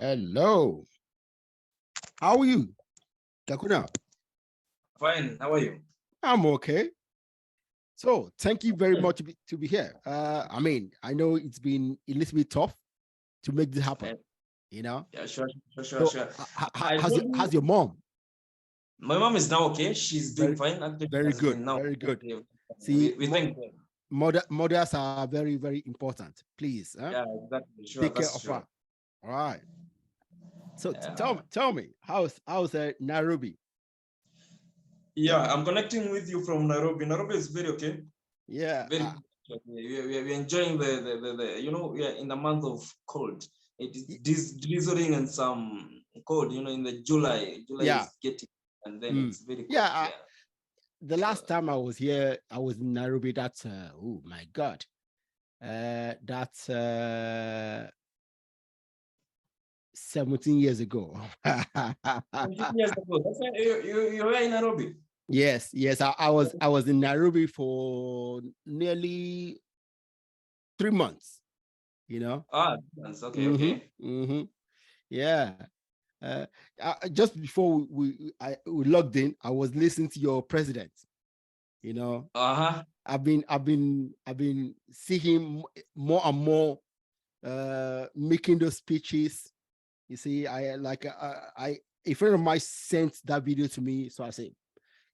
Hello. How are you, Gakuna? Fine. How are you? I'm okay. So thank you very much to be here. I know it's been a little bit tough to make this happen, you know. Yeah, sure. So I told you, how's your mom? my mom is now okay. She's doing fine. Actually, she Very has good, been now. very good. We, See, we thank God. mothers are very, very important. Please, Yeah, exactly. Sure, take care that's of true. her. All right. So Yeah. tell me, how's Nairobi? Yeah, I'm connecting with you from Nairobi. Nairobi is very okay. Yeah. Very good. We're enjoying the we are in the month of cold. It is drizzling and some cold, in the July. July Yeah. is getting, and then Mm. it's very cold. Yeah. The last time I was here, I was in Nairobi. That's oh my God. That's 17 years ago. 17 years ago. That's why you were in Nairobi. Yes. I was in Nairobi for nearly 3 months. That's okay. Yeah. Just before we logged in, I was listening to your president. I've been seeing him more and more making those speeches. You see, a friend of mine sent that video to me, so I said,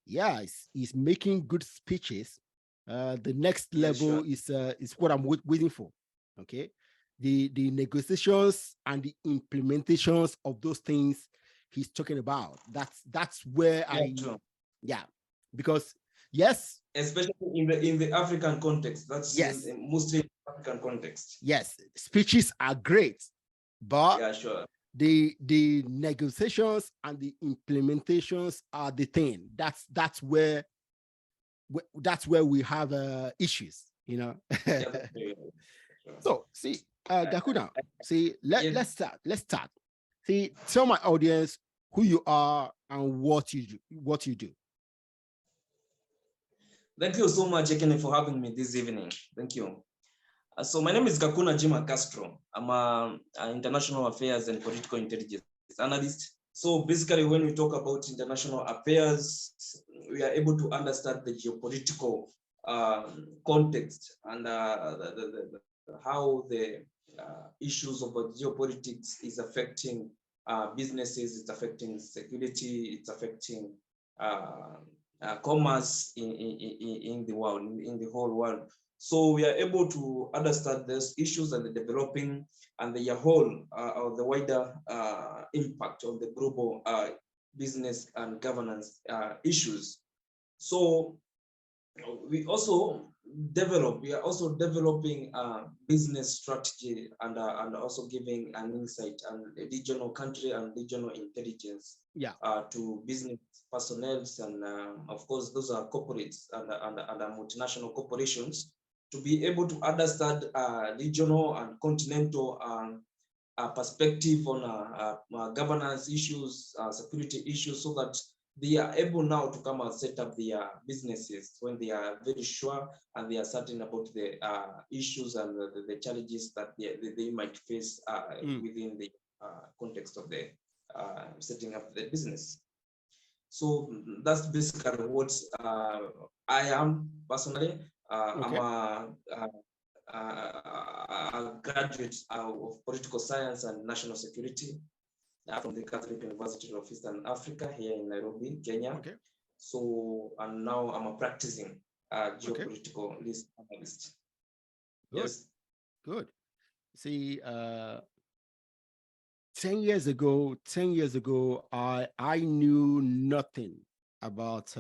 yeah, he's making good speeches. The next level is what I'm waiting for. Okay, the negotiations and the implementations of those things he's talking about. That's where because yes, especially in the African context. That's mostly African context. Yes, speeches are great, but the negotiations and the implementations are the thing. That's where we have issues. So see, Gakuna, see, let's start. See, tell my audience who you are and what you do. Thank you so much, Ekene, for having me this evening. Thank you. So my name is Gakuna Jima Castro. I'm an international affairs and political intelligence analyst. So basically, when we talk about international affairs, we are able to understand the geopolitical context and how the issues of geopolitics is affecting businesses, it's affecting security, it's affecting commerce in the world, in the whole world. So we are able to understand these issues and the developing and the whole or the wider impact on the global business and governance issues. So we are also developing a business strategy and also giving an insight and regional country and regional intelligence to business personnel and of course those are corporates and multinational corporations to be able to understand regional and continental perspective on governance issues, security issues, so that they are able now to come and set up their businesses when they are very sure and they are certain about the issues and the challenges that they might face within the context of the setting up the business. So that's basically what I am personally. I'm a graduate of political science and national security from the Catholic University of Eastern Africa here in Nairobi, Kenya. Okay. So, and now I'm a practicing geopolitical list analyst. Good. Yes. Good. See, 10 years ago, I knew nothing about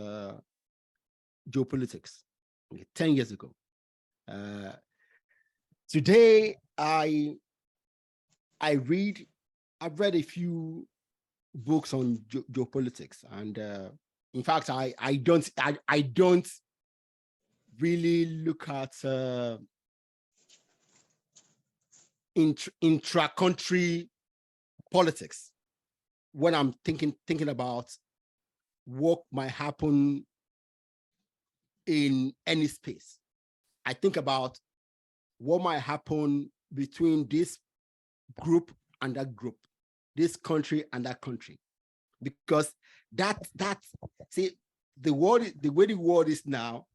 geopolitics. 10 years ago. Today, I've read a few books on geopolitics, and in fact, I don't really look at intra-country politics when I'm thinking about what might happen in any space. I think about what might happen between this group and that group. this country and that country, because see, the way the world is now,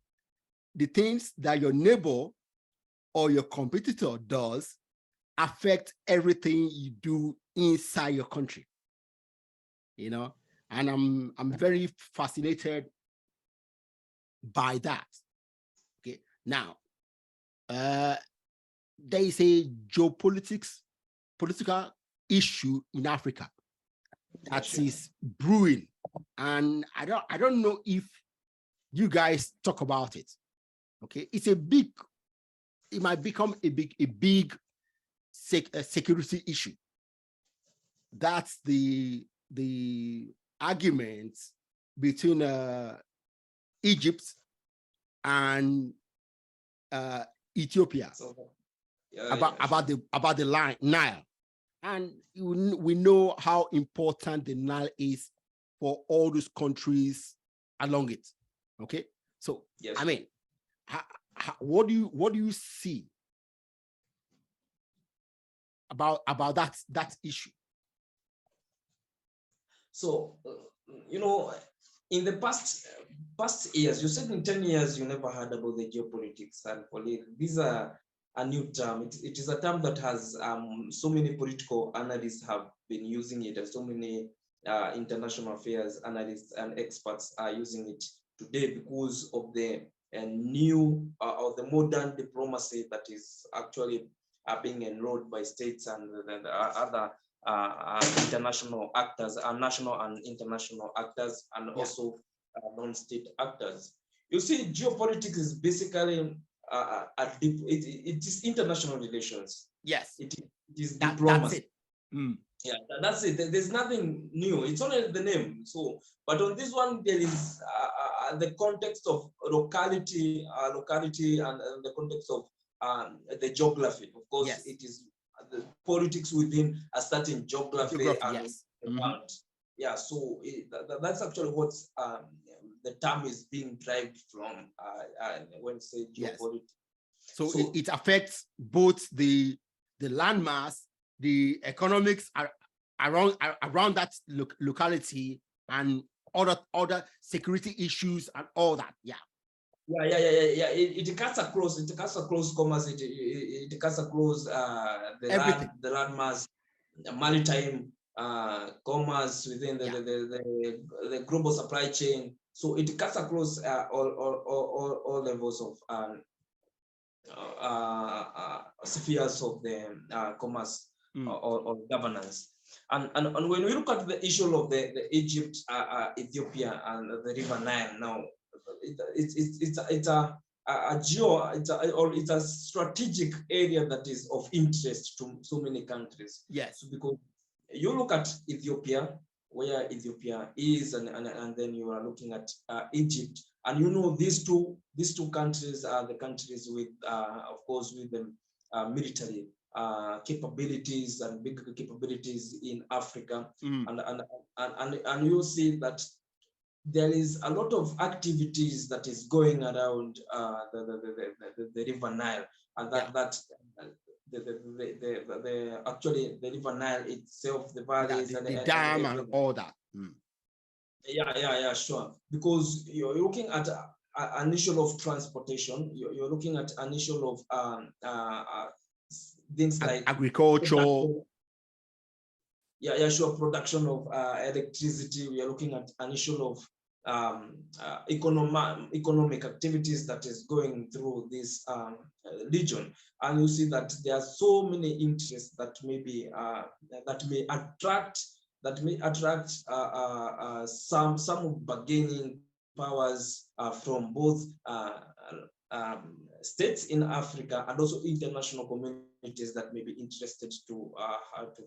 the things that your neighbor or your competitor does affect everything you do inside your country, you know. And I'm very fascinated by that. Okay, now there is a political issue in Africa that is brewing, and I don't know if you guys talk about it. Okay, it might become a big security issue. That's the argument between Egypt and Ethiopia about the Nile, and we know how important the Nile is for all those countries along it. Okay, so yes. I mean, what do you see about that issue? So you know, in the past years, you said in 10 years you never heard about the geopolitics and politics. These are a new term. It is a term that has so many political analysts have been using it, and so many international affairs analysts and experts are using it today because of the new or the modern diplomacy that is actually being enrolled by states and other international actors, national and international actors, and also non-state actors. You see, geopolitics is basically it is international relations. Yes, it is diplomacy. That's it. Yeah, that's it. There's nothing new. It's only the name. So, but on this one, there is the context of locality, and the context of the geography. Of course, yes. It is the politics within a certain geography. And yes. Yeah, so that's actually what the term is being derived from when you say geopolitics. Yes. So it affects both the landmass, the economics around that locality, and other security issues and all that. Yeah. It cuts across commerce. It cuts across the landmass, maritime commerce within the global supply chain. So it cuts across all levels of spheres of the commerce or governance. And when we look at the issue of the Egypt, Ethiopia, and the River Nile now, it's a strategic area that is of interest to so many countries. Yes, so because you look at Ethiopia, where Ethiopia is, and then you are looking at Egypt, and you know these two countries are the countries with, of course, with the military capabilities and big capabilities in Africa, and you see that there is a lot of activities that is going around the River Nile, and actually the River Nile itself, the valleys, the dam and all that. Yeah, sure. Because you're looking at an issue of transportation. You're looking at an issue of things like agricultural. Yeah, sure. Production of electricity. We are looking at an issue of economic activities that is going through this region, and you see that there are so many interests that may attract some bargaining powers from both states in Africa and also international communities that may be interested to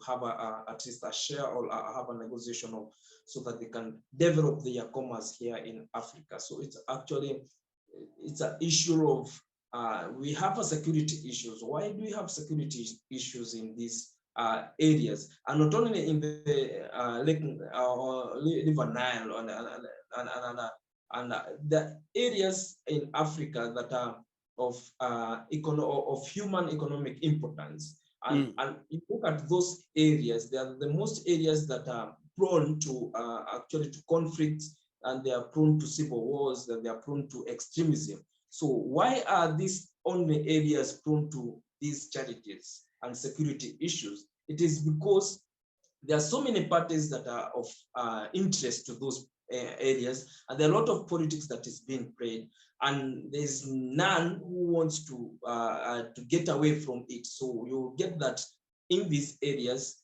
have at least a share or have a negotiation of, so that they can develop their commerce here in Africa. So it's an issue of we have a security issues. Why do we have security issues in these areas, and not only in the River Nile and the areas in Africa that are of human economic importance? And you look at those areas, they are the most areas that are prone to actually to conflicts, and they are prone to civil wars, and they are prone to extremism. So why are these only areas prone to these challenges and security issues? It is because there are so many parties that are of interest to those areas, and there are a lot of politics that is being played, and there's none who wants to get away from it. So you get that in these areas,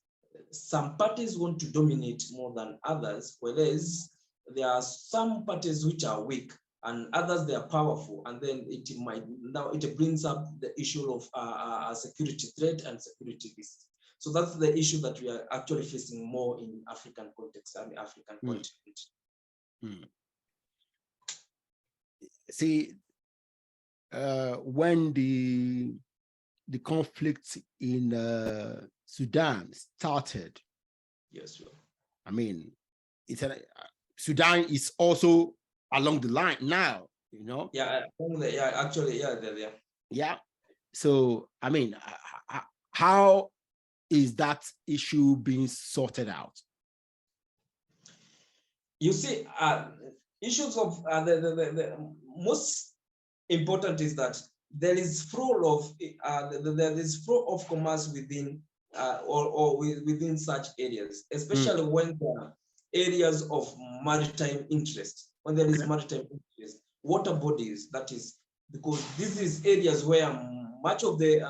some parties want to dominate more than others, whereas there are some parties which are weak and others they are powerful, and then it brings up the issue of security threat and security risk. So that's the issue that we are actually facing more in African context and the African continent. See, when the conflict in Sudan started, yes, sure. I mean, Sudan is also along the line now, you know. Yeah, actually, yeah. Yeah. So I mean, how is that issue being sorted out? You see, issues of the most important is that there is flow of commerce within or within such areas, especially when there are areas of maritime interest. When there is maritime interest, water bodies, that is, because this is areas where much of the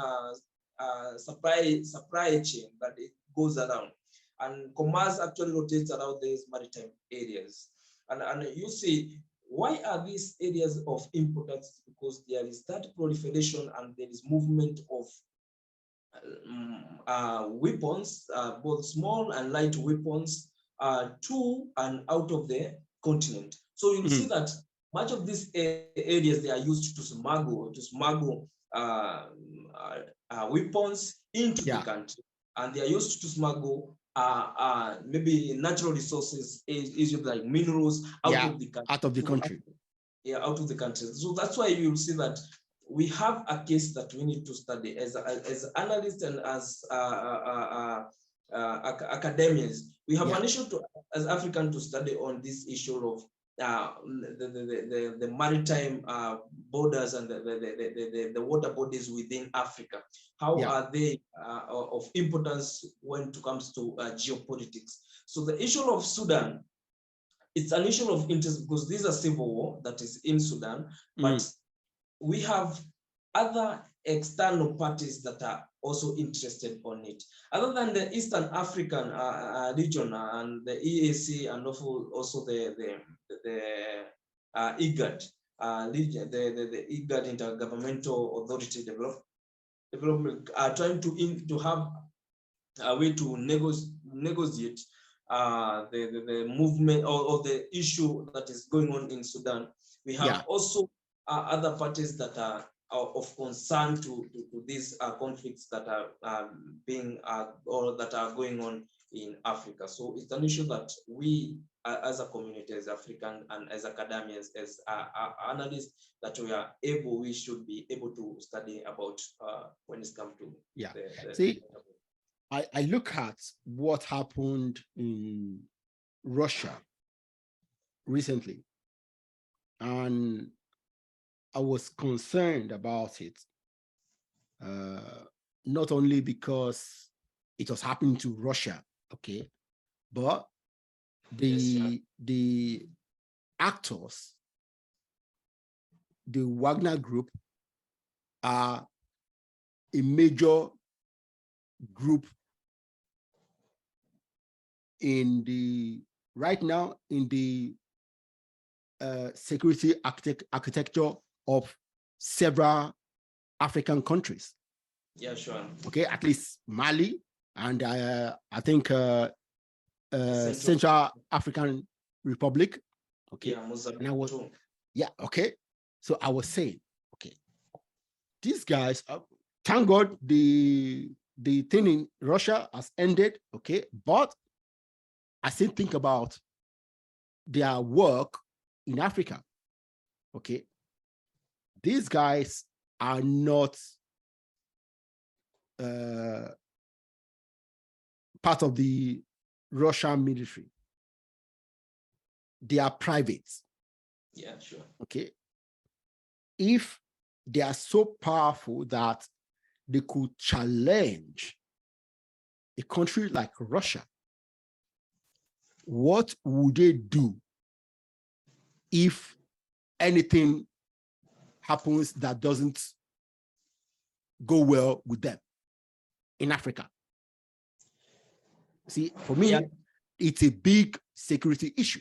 supply chain that it goes around, and commerce actually rotates around these maritime areas. And you see, why are these areas of importance? Because there is that proliferation and there is movement of weapons, both small and light weapons, to and out of the continent. So you see that much of these areas, they are used to smuggle weapons into the country, and they are used to smuggle maybe natural resources, issues like minerals out of the country. Out of the country. Out of the country. So that's why you'll see that we have a case that we need to study as analysts and as academics. We have an issue as African to study on this issue of the maritime borders and the water bodies within Africa. How are they of importance when it comes to geopolitics? So the issue of Sudan, it's an issue of interest because this is a civil war that is in Sudan, but we have other external parties that are also interested on it. Other than the Eastern African region and the EAC, and also the IGAD region, the IGAD Intergovernmental Authority Development, are trying to have a way to negotiate the movement or the issue that is going on in Sudan. We have also other parties that are of concern to these conflicts that are being or that are going on in Africa. So it's an issue that we, as a community, as African and as academics, as analysts, that we should be able to study about when it's come to See, I look at what happened in Russia recently, and I was concerned about it, not only because it was happening to Russia, okay, but the actors, the Wagner Group, are a major group right now in the security architecture of several African countries. Yeah, sure. Okay, at least Mali and I think Central African Republic. Okay, okay. So I was saying, okay, these guys, thank God the thing in Russia has ended. Okay, but I still think about their work in Africa. Okay, these guys are not part of the Russian military. They are private. Yeah, sure. Okay. If they are so powerful that they could challenge a country like Russia, what would they do if anything happens that doesn't go well with them in Africa? See, for me, it's a big security issue.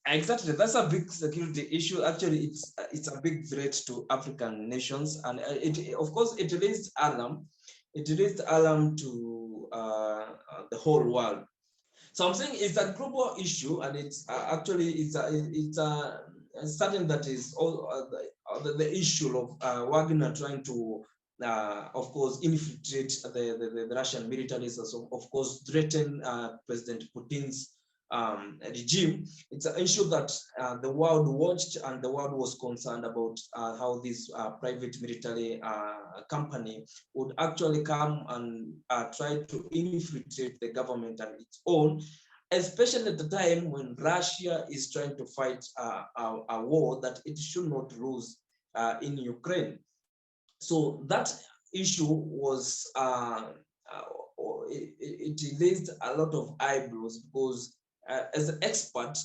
Exactly, that's a big security issue. Actually, it's a big threat to African nations, and it, of course, it raised alarm. It raised alarm to the whole world. So I'm saying it's a global issue, and it's actually it's something that is all the issue of Wagner trying to, of course, infiltrate the Russian militaries, also, of course, threaten President Putin's regime. It's an issue that the world watched, and the world was concerned about how this private military company would actually come and try to infiltrate the government and its own, especially at the time when Russia is trying to fight a war that it should not lose in Ukraine. So that issue was, it raised a lot of eyebrows, because as an expert,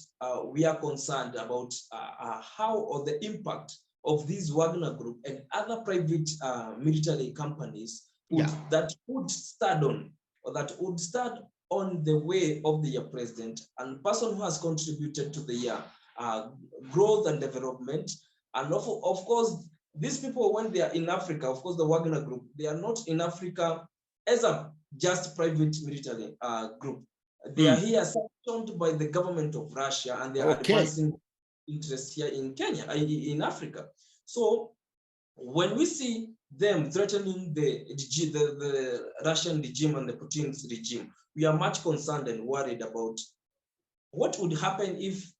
we are concerned about how, or the impact of this Wagner Group and other private military companies that would stand on, or that would stand on the way of the president and person who has contributed to the growth and development. And of course, these people, when they are in Africa, of course, the Wagner Group, they are not in Africa as a just private military group. They are here sanctioned by the government of Russia, and they are advancing interests here in Kenya, in Africa. So when we see them threatening the Russian regime and the Putin's regime, we are much concerned and worried about what would happen if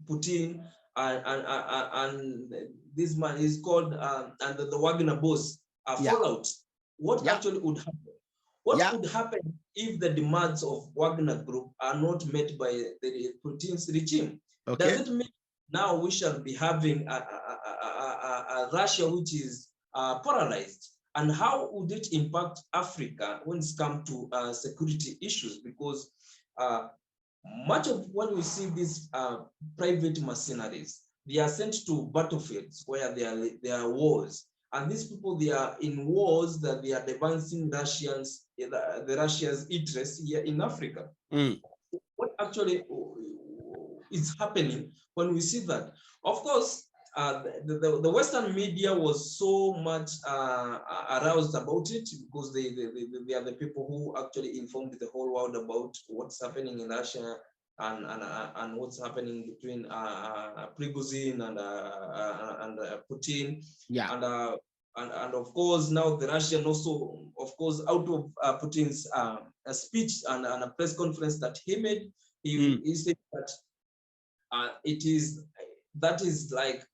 Putin and this man is called and the Wagner boss fall out. What actually would happen? What would happen if the demands of Wagner Group are not met by the Putin's regime? Does it mean now we shall be having a Russia which is polarized? And how would it impact Africa when it comes to security issues? Because much of when we see these private mercenaries, they are sent to battlefields where there are wars. And these people, they are in wars that they are advancing the Russia's interests here in Africa. What actually is happening when we see that? Of course, the Western media was so much aroused about it, because they are the people who actually informed the whole world about what's happening in Russia and what's happening between Prigozhin and Putin. And of course, now the Russian also, of course, out of Putin's speech and a press conference that he made, he said that that is like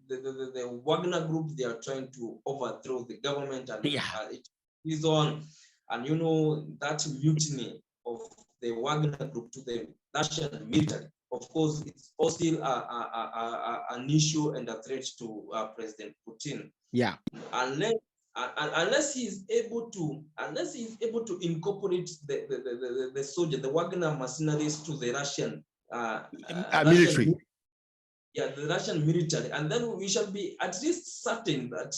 the Wagner Group, they are trying to overthrow the government, and it is on. And you know, that mutiny of the Wagner Group to the Russian military, of course, it's also still an issue and a threat to President Putin. Unless he is able to incorporate the soldier, the Wagner mercenaries, to the Russian military. The Russian military, and then we shall be at least certain that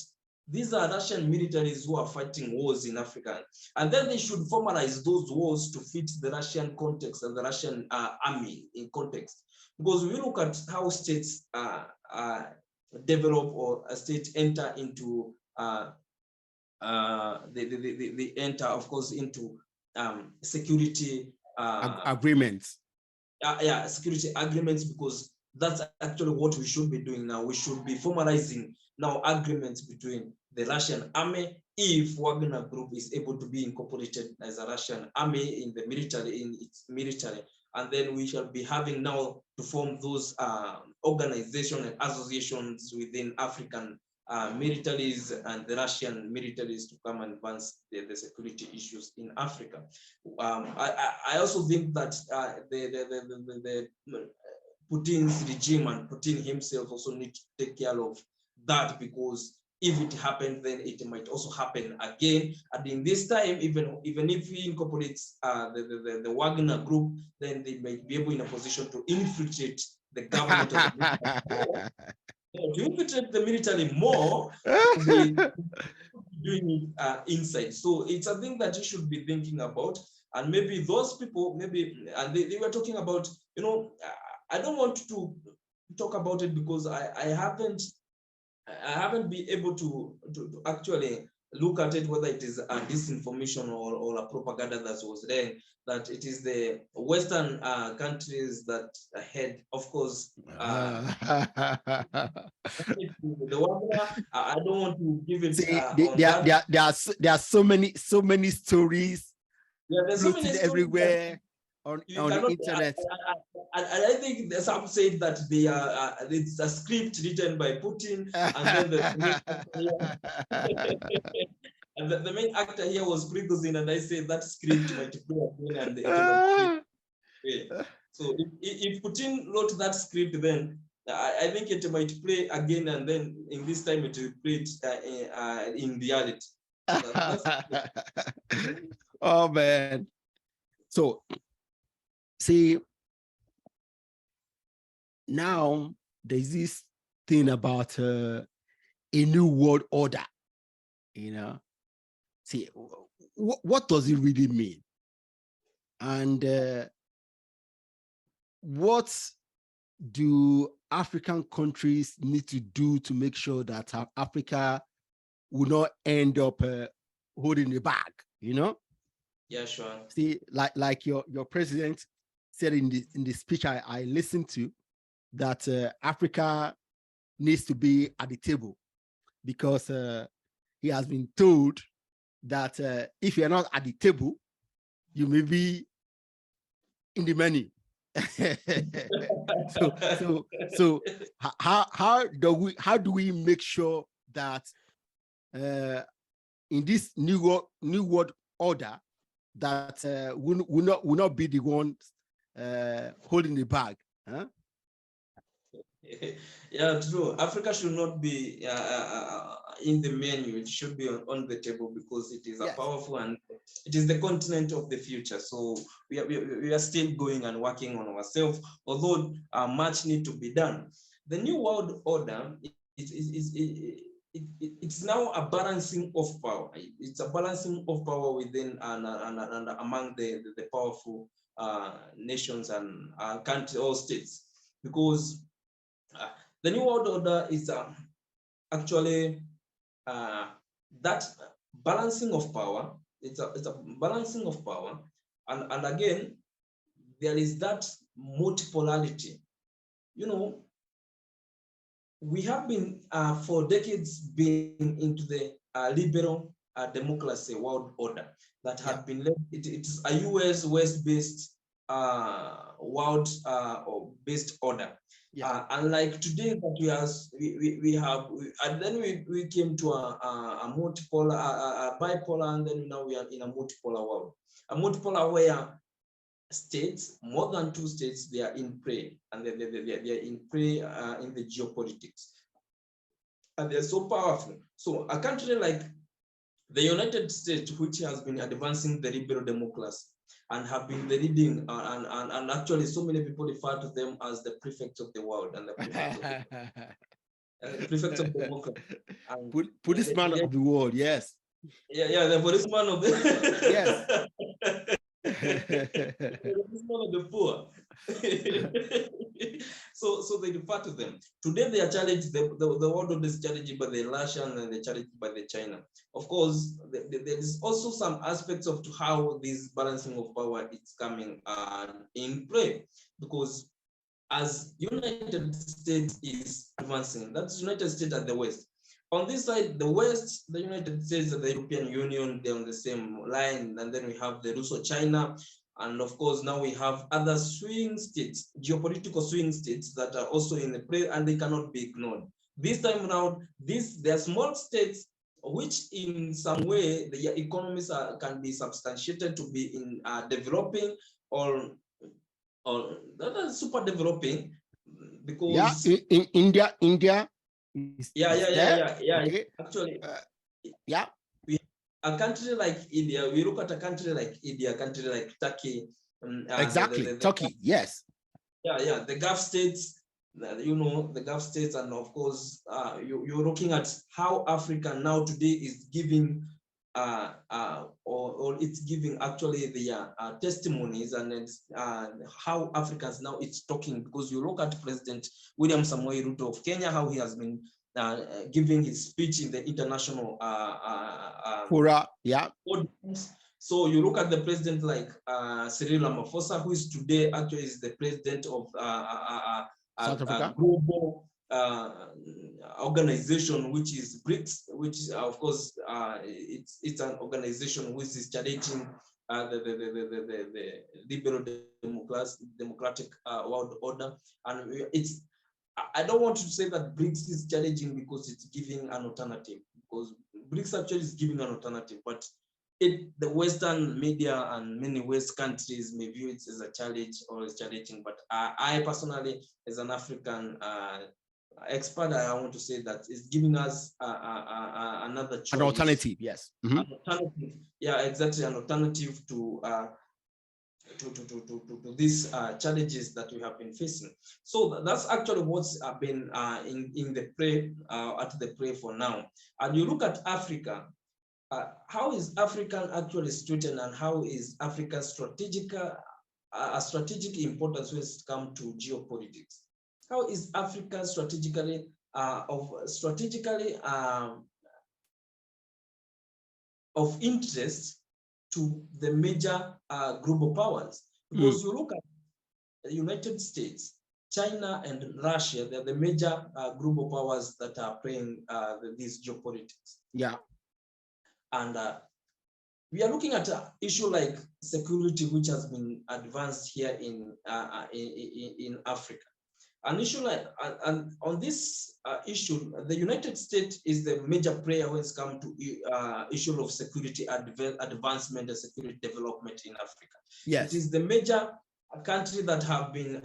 these are Russian militaries who are fighting wars in Africa, and then they should formalize those wars to fit the Russian context and the Russian army in context. Because we look at how states develop, or a state enter into they enter, of course, into security agreements. Security agreements, because that's actually what we should be doing now. We should be formalizing now agreements between the Russian army, if Wagner Group is able to be incorporated as a Russian army in the military, in its military, and then we shall be having now to form those organizations and associations within African militaries and the Russian militaries to come and advance the security issues in Africa. I also think that the Putin's regime and Putin himself also need to take care of that, because if it happened, then it might also happen again. And in this time, even if he incorporates the Wagner group, then they might be able in a position to infiltrate the government of the to infiltrate the military more with doing it inside. So it's a thing that you should be thinking about. And maybe those people, and they were talking about, I don't want to talk about it because I haven't been able to actually look at it, whether it is a disinformation or a propaganda that was there, that it is the Western countries that had, of course, the Wagner. I don't want to give it. See, there are so many stories. Yeah, there's so many stories everywhere on the internet. I think some say that they are it's a script written by Putin, and then and the main actor here was Prigozhin, and I say that script might play again, and so if Putin wrote that script, then I think it might play again, and then in this time it will play it in reality. Oh man. So see, now there's this thing about a new world order, see, what does it really mean? And what do African countries need to do to make sure that Africa will not end up holding the bag, Yeah, sure. See, like your president said in the speech I listened to, that Africa needs to be at the table, because he has been told that if you're not at the table, you may be in the menu. so how do we make sure that in this new world order that will not be the ones holding the bag? Huh? Yeah, true. Africa should not be in the menu. It should be on the table, because it is a powerful, and it is the continent of the future. So we are still going and working on ourselves, although much need to be done. The new world order it's now a balancing of power. It's a balancing of power within and among the powerful nations and countries or states, because the new world order is actually that balancing of power. It's a balancing of power, and again, there is that multipolarity. We have been for decades been into the liberal democracy world order that had been led. It's a US West-based world based order. Unlike today that we have, and then we came to a multipolar, a bipolar, and then now we are in a multipolar world. A multipolar where states, more than two states, they are in play, and they are in play in the geopolitics, and they're so powerful. So a country like the United States, which has been advancing the liberal democracy and have been the leading, and actually so many people refer to them as the prefect of the world and the prefect of democracy. Policeman of the world, yes. Yeah, the policeman of the yes. One of the poor. so they refer to them. Today they are challenged, the world of this challenged by the Russian and the challenged by the China. Of course, there is also some aspects of how this balancing of power is coming in play, because as United States is advancing, that's United States at the West. On this side, the West, the United States and the European Union, they're on the same line. And then we have the Russo-China. And of course, now we have other swing states, geopolitical swing states that are also in the play, and they cannot be ignored. this time around, there are small states which in some way the economies can be substantiated to be in developing or that is super developing, because in India is, okay. Actually, a country like India, we look at a country like India, a country like Turkey. Exactly, Turkey, yes. Yeah, the Gulf states, the Gulf states, and of course, you're looking at how Africa now today is giving, or it's giving actually the testimonies, and how Africans now it's talking, because you look at President William Samoei Ruto of Kenya, how he has been giving his speech in the international fora, yeah. audience. So you look at the president like Cyril Ramaphosa, who is today actually is the president of a global organization, which is BRICS, which is, of course, it's an organization which is challenging the liberal democratic world order, and it's. I don't want to say that BRICS is challenging because it's giving an alternative, because BRICS actually is giving an alternative, but the Western media and many West countries may view it as a challenge or as challenging. But I personally, as an African expert, I want to say that it's giving us another choice. An alternative, yes. An alternative, yeah, exactly, an alternative to these challenges that we have been facing. So that's actually what's been in the play, at the play for now. And you look at Africa, how is African actually situated, and how is Africa's strategic importance when it comes to geopolitics? How is Africa strategically of interest to the major global powers? Because you look at the United States, China, and Russia, they're the major global powers that are playing these geopolitics. Yeah. And we are looking at an issue like security, which has been advanced here in Africa. An issue like, and on this issue, the United States is the major player when it comes to issue of security advancement and security development in Africa. Yes. It is the major country that have been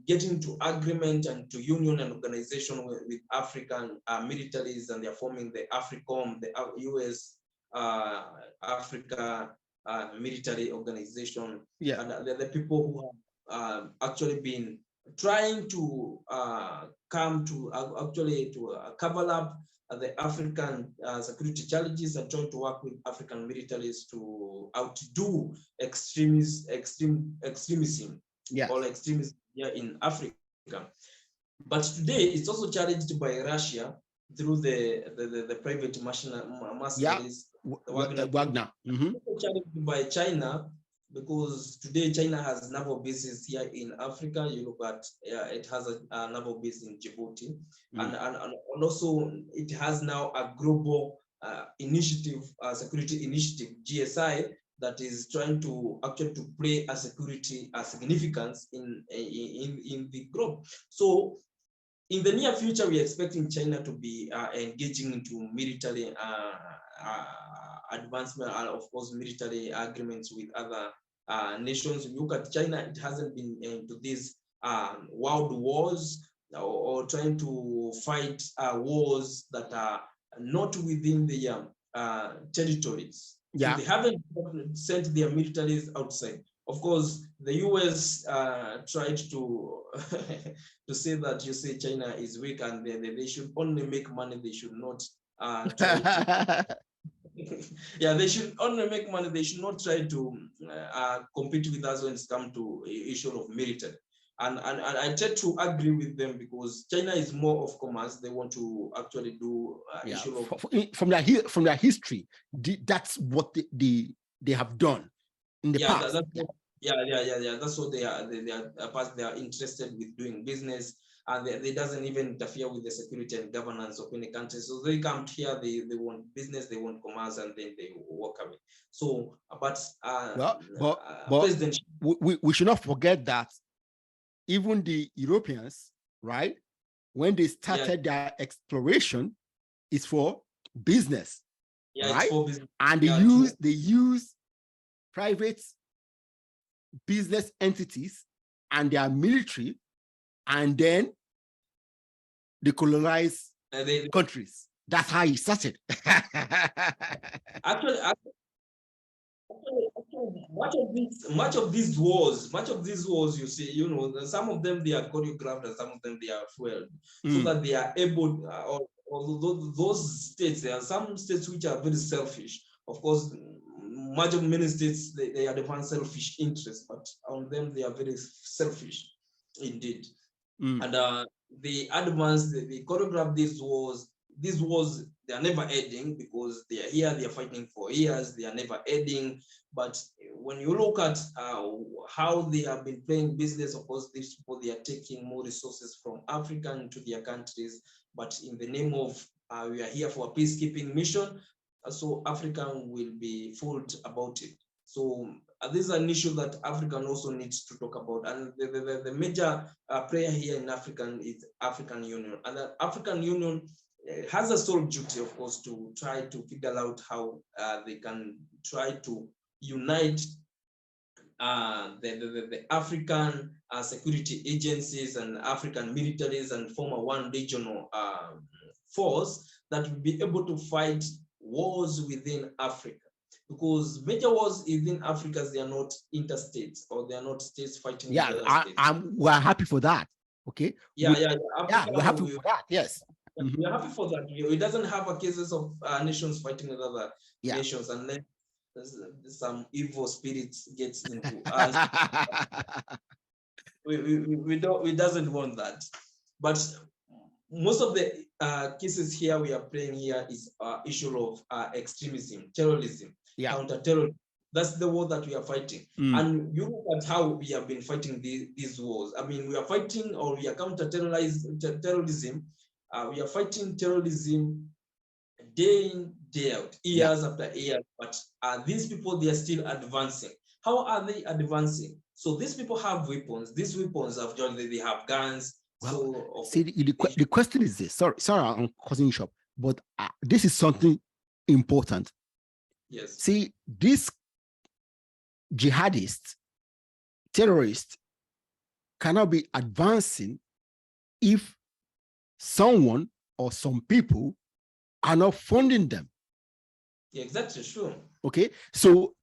getting to agreement and to union and organization with African militaries, and they're forming the AFRICOM, the US Africa military organization. Yeah. And they're the people who have actually been trying to come to actually to cover up the African security challenges, and trying to work with African militaries to outdo extremism, yes, or extremism here in Africa. But today it's also challenged by Russia through the private mercenaries, Wagner. Challenged by China, because today China has naval bases here in Africa. You look at it has a naval base in Djibouti, and also it has now a global initiative, security initiative, GSI, that is trying to actually to play a security significance in the globe. So in the near future, we are expecting China to be engaging into military advancement, and of course military agreements with other nations. If you look at China, it hasn't been into these world wars or trying to fight wars that are not within the territories. Yeah. So they haven't sent their militaries outside. Of course, the US tried to to say that you say China is weak and they should only make money. They should not try to yeah, they should only make money. They should not try to compete with us when it comes to issue of military. And I tend to agree with them, because China is more of commerce. They want to actually do issue of from their history. That's what they have done in the past. That's what they are. They are interested with doing business, and they doesn't even interfere with the security and governance of any country. So they come here, they want business, they want commerce, and then they walk away. So, but President, we should not forget that even the Europeans, right, when they started their exploration, it's for business. Right? It's for business. And they use private business entities and their military, and then they colonize countries. That's how it started. Actually, much of these wars, you see, you know, some of them they are choreographed and some of them they are fueled, so that they are able, or those states, there are some states which are very selfish. Of course, many states they advance selfish interests, but on them they are very selfish indeed. And they advance, they choreograph these wars. These wars, they are never ending because they are here, they are fighting for years, they are never ending. But when you look at how they have been playing business, of course, these people, they are taking more resources from Africa into their countries, but in the name of we are here for a peacekeeping mission, so African will be fooled about it. So this is an issue that African also needs to talk about. And the major player here in African is African Union. And the African Union has a sole duty, of course, to try to figure out how they can try to unite the African security agencies and African militaries and form a one regional force that will be able to fight wars within Africa. Because major wars within Africa, they are not interstates, or they are not states fighting. We're happy for that. Okay. We're happy for that. Yes. We're happy for that. It doesn't have a cases of nations fighting with other nations unless some evil spirits gets into us. we doesn't want that. But most of the cases here we are playing here is issue of extremism, terrorism, counter-terrorism. That's the war that we are fighting. And you look at how we have been fighting these wars. I mean, we are fighting, or we are counter-terrorism. We are fighting terrorism day in, day out, years after years. But these people, they are still advancing. How are they advancing? So these people have weapons. These weapons have they have guns. Well, so, see, the question is this. Sorry, I'm causing you shop, but this is something important. Yes. See, these jihadists, terrorists cannot be advancing if someone or some people are not funding them. Yeah, exactly, sure. Okay, so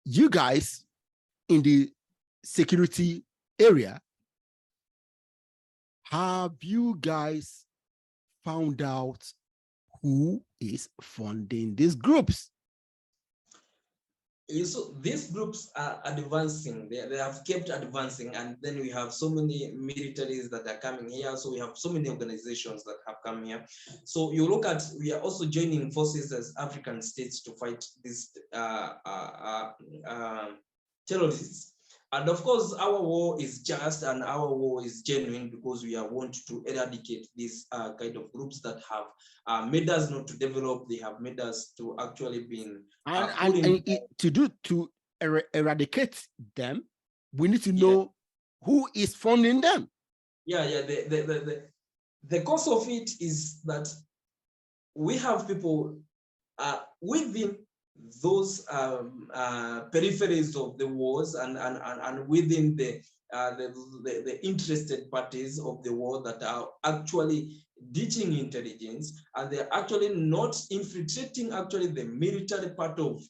you guys in the security area, have you guys found out who is funding these groups? So these groups are advancing. They have kept advancing, and then we have so many militaries that are coming here. So we have so many organizations that have come here. So you look at, we are also joining forces as African states to fight these terrorists. And of course, our war is just, and our war is genuine, because we want to eradicate these kind of groups that have made us not to develop. They have made us to actually being to eradicate them. We need to know who is funding them. Yeah. The cause of it is that we have people within those peripheries of the wars and within the interested parties of the war that are actually ditching intelligence, and they're actually not infiltrating actually the military part of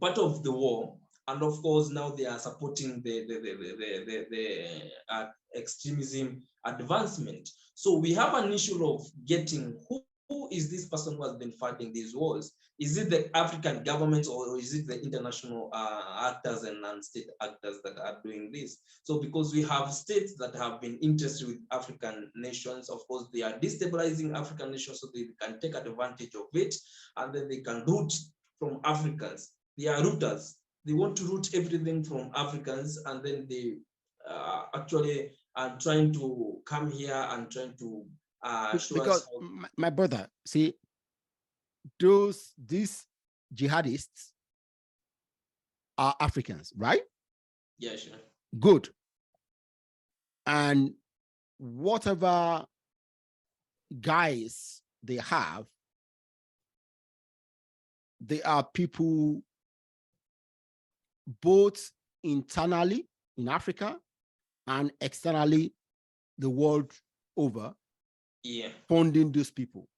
the war. And of course, now they are supporting the extremism advancement. So we have an issue of getting who is this person who has been fighting these wars? Is it the African governments, or is it the international actors and non-state actors that are doing this? So because we have states that have been interested with African nations, of course, they are destabilizing African nations so they can take advantage of it, and then they can root from Africans. They are rooters. They want to root everything from Africans, and then they actually are trying to come here and trying to because my brother, see, these jihadists are Africans, right? Yeah, sure. Good. And whatever guys they have, they are people both internally in Africa and externally the world over, funding those people.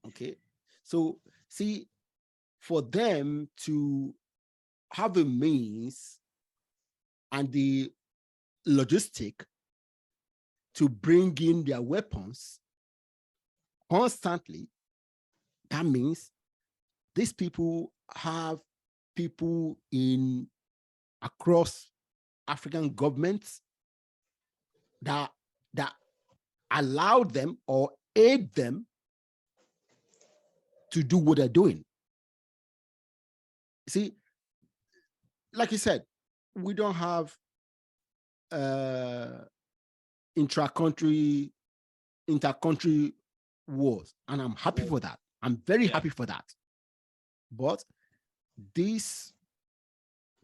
Okay. So see, for them to have a means and the logistic to bring in their weapons constantly, that means these people have people in across African governments that allow them or aid them to do what they're doing. See, like you said, we don't have intercountry wars, and I'm happy for that. I'm very happy for that. But these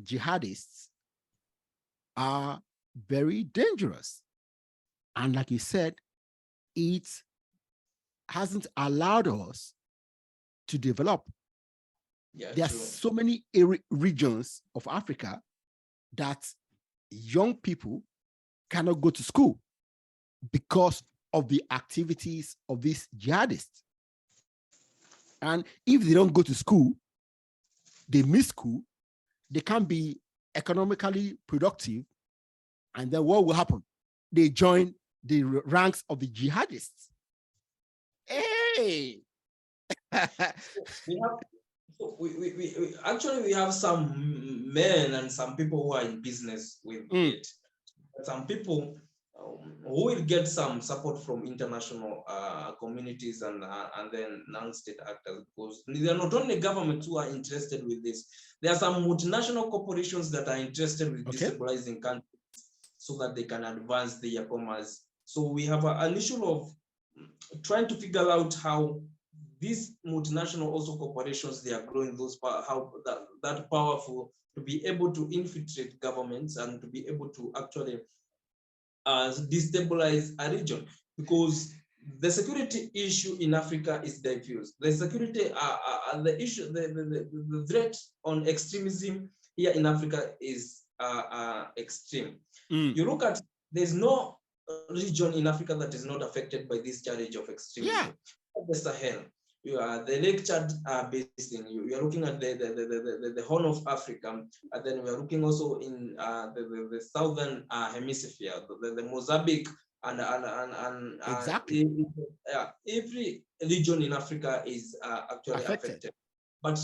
jihadists are very dangerous. And like you said, it hasn't allowed us to develop. There are so many regions of Africa that young people cannot go to school because of the activities of these jihadists. And if they don't go to school, they miss school, they can't be economically productive. And then what will happen? They join the ranks of the jihadists. Hey! we have some men and some people who are in business with it. Some people who will get some support from international communities and then non-state actors, because they are not only governments who are interested with this. There are some multinational corporations that are interested with destabilizing countries so that they can advance their commerce. So we have an issue of trying to figure out how these multinational also corporations, they are growing those how that powerful to be able to infiltrate governments and to be able to actually destabilize a region, because the security issue in Africa is diffuse. The security, the issue, the threat on extremism here in Africa is extreme. You look at, there's no region in Africa that is not affected by this challenge of extremism. The Sahel, the Lake Chad basin, you are looking at the Horn of Africa, and then we are looking also in the southern hemisphere, the Mozambique, and exactly. Every region in Africa is actually affected. But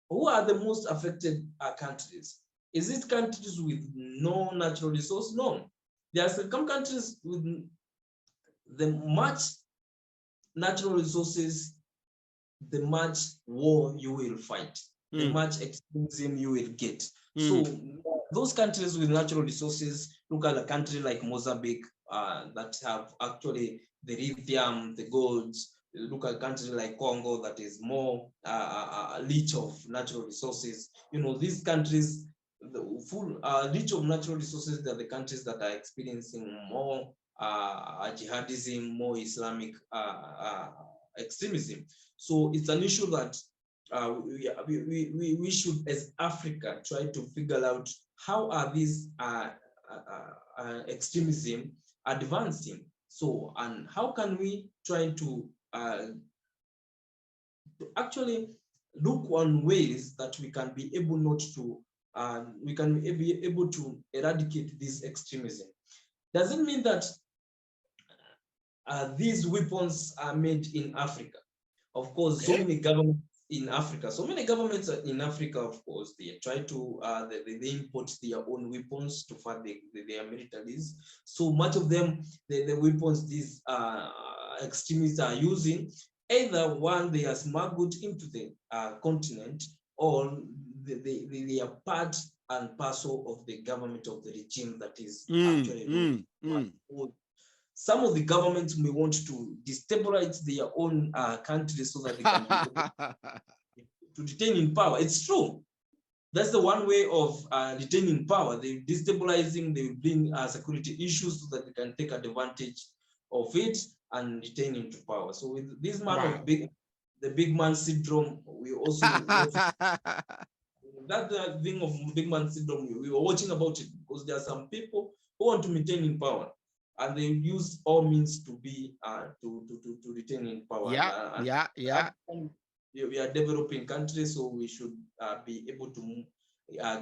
who are the most affected countries? Is it countries with no natural resource? No. There are some countries with the much natural resources, the much war you will fight, the much extremism you will get. So those countries with natural resources, look at a country like Mozambique that have actually the lithium, the gold. Look at a country like Congo that is more rich of natural resources. You know, these countries, the full rich of natural resources, they're the countries that are experiencing more jihadism, more Islamic extremism. So it's an issue that we should, as Africa, try to figure out how are these extremism advancing. So, and how can we try to actually look on ways that we can be able not to, we can be able to eradicate this extremism. Does it mean that these weapons are made in Africa? Of course, so many governments in Africa, of course, they try to, they import their own weapons to fund their militaries. So much of them, the weapons these extremists are using, either one, they are smuggled into the continent, or they are part and parcel of the government of the regime that is actually some of the governments may want to destabilize their own countries so that they can be able to retain in power. It's true. that's the one way of retaining power. They destabilizing, they bring security issues so that they can take advantage of it and retain into power. So with this man of the big man syndrome, we also that thing of big man syndrome, we were watching about it because there are some people who want to maintain in power and they use all means to be to retain in power. We are developing countries, so we should be able to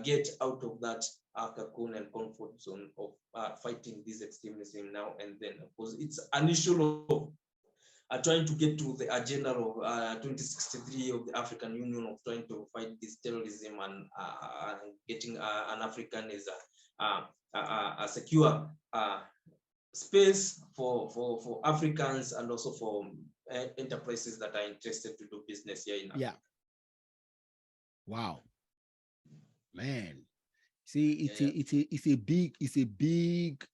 get out of that cocoon and comfort zone of fighting this extremism now and then. Because it's an issue of trying to get to the agenda of 2063 of the African Union of trying to fight this terrorism and getting an African is a secure space for Africans and also for enterprises that are interested to do business here in Africa. Yeah. Wow. Man. See, it's a big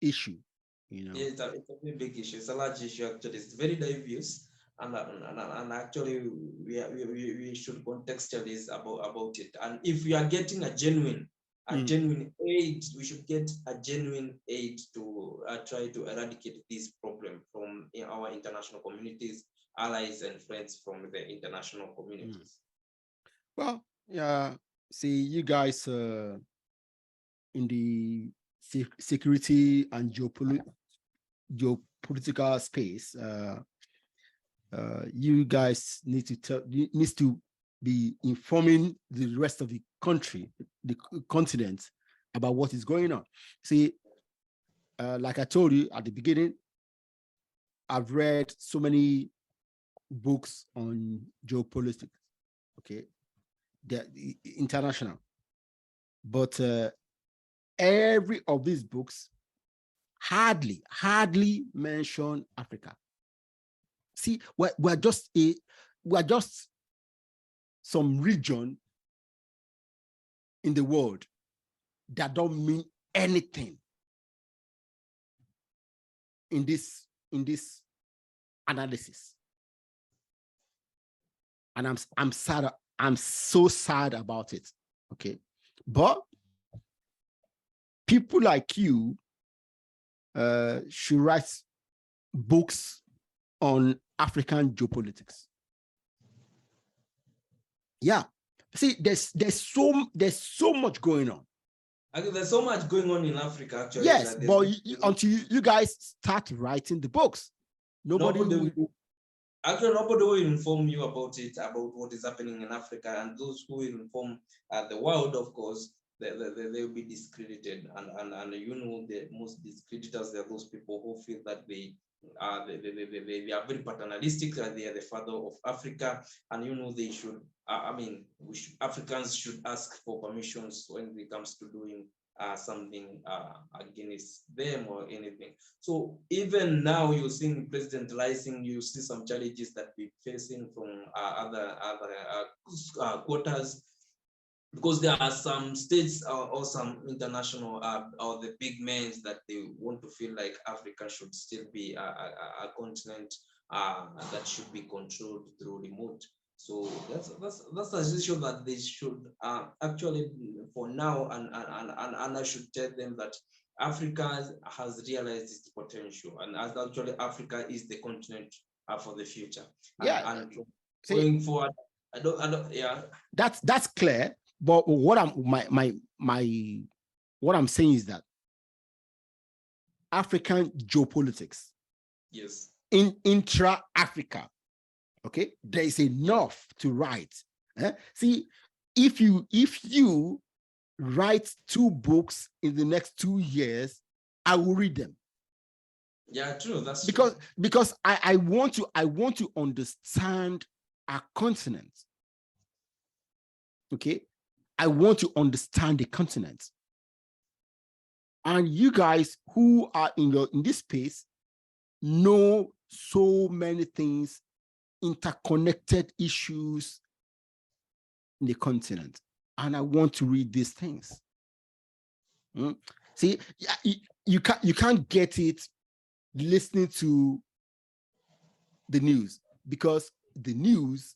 issue. You know, it's a very big issue. It's a large issue actually. It's very diverse, and actually we should contextualize about it. And if we are getting a genuine aid, we should get a genuine aid to try to eradicate this problem from our international communities, allies, and friends from the international communities. Well, yeah. See, you guys in the security and geopolitical space, you guys needs to be informing the rest of the country, the continent, about what is going on. See, like I told you at the beginning, I've read so many books on geopolitics. Okay, they're international, but every of these books hardly mention Africa. See, we're just some region in the world that don't mean anything in this analysis. And I'm sad. I'm so sad about it. Okay, but people like you should write books on African geopolitics. Yeah, see, there's so much going on. There's so much going on in Africa, actually. Yes, but until you guys start writing the books, nobody will inform you about it, about what is happening in Africa, and those who will inform the world, of course, they will be discredited, and the most discreditors are those people who feel that they are very paternalistic, that they are the father of Africa, and they should Africans should ask for permissions when it comes to doing something against them or anything. So even now you're seeing President Rising, you see some challenges that we're facing from other quarters, because there are some states or some international or the big men that they want to feel like Africa should still be a continent that should be controlled through remote. So that's an issue that they should actually, for now, and I should tell them that Africa has realized its potential, and as actually Africa is the continent for the future. And going forward, I don't. Yeah, that's clear. But what I'm saying is that African geopolitics, yes, in intra-Africa, okay, there is enough to write. See, if you write 2 books in the next 2 years, I will read them. Yeah, true. That's because I want to understand our continent. Okay, I want to understand the continent. And you guys who are in this space know so many things, interconnected issues in the continent. And I want to read these things. See, you can't get it listening to the news, because the news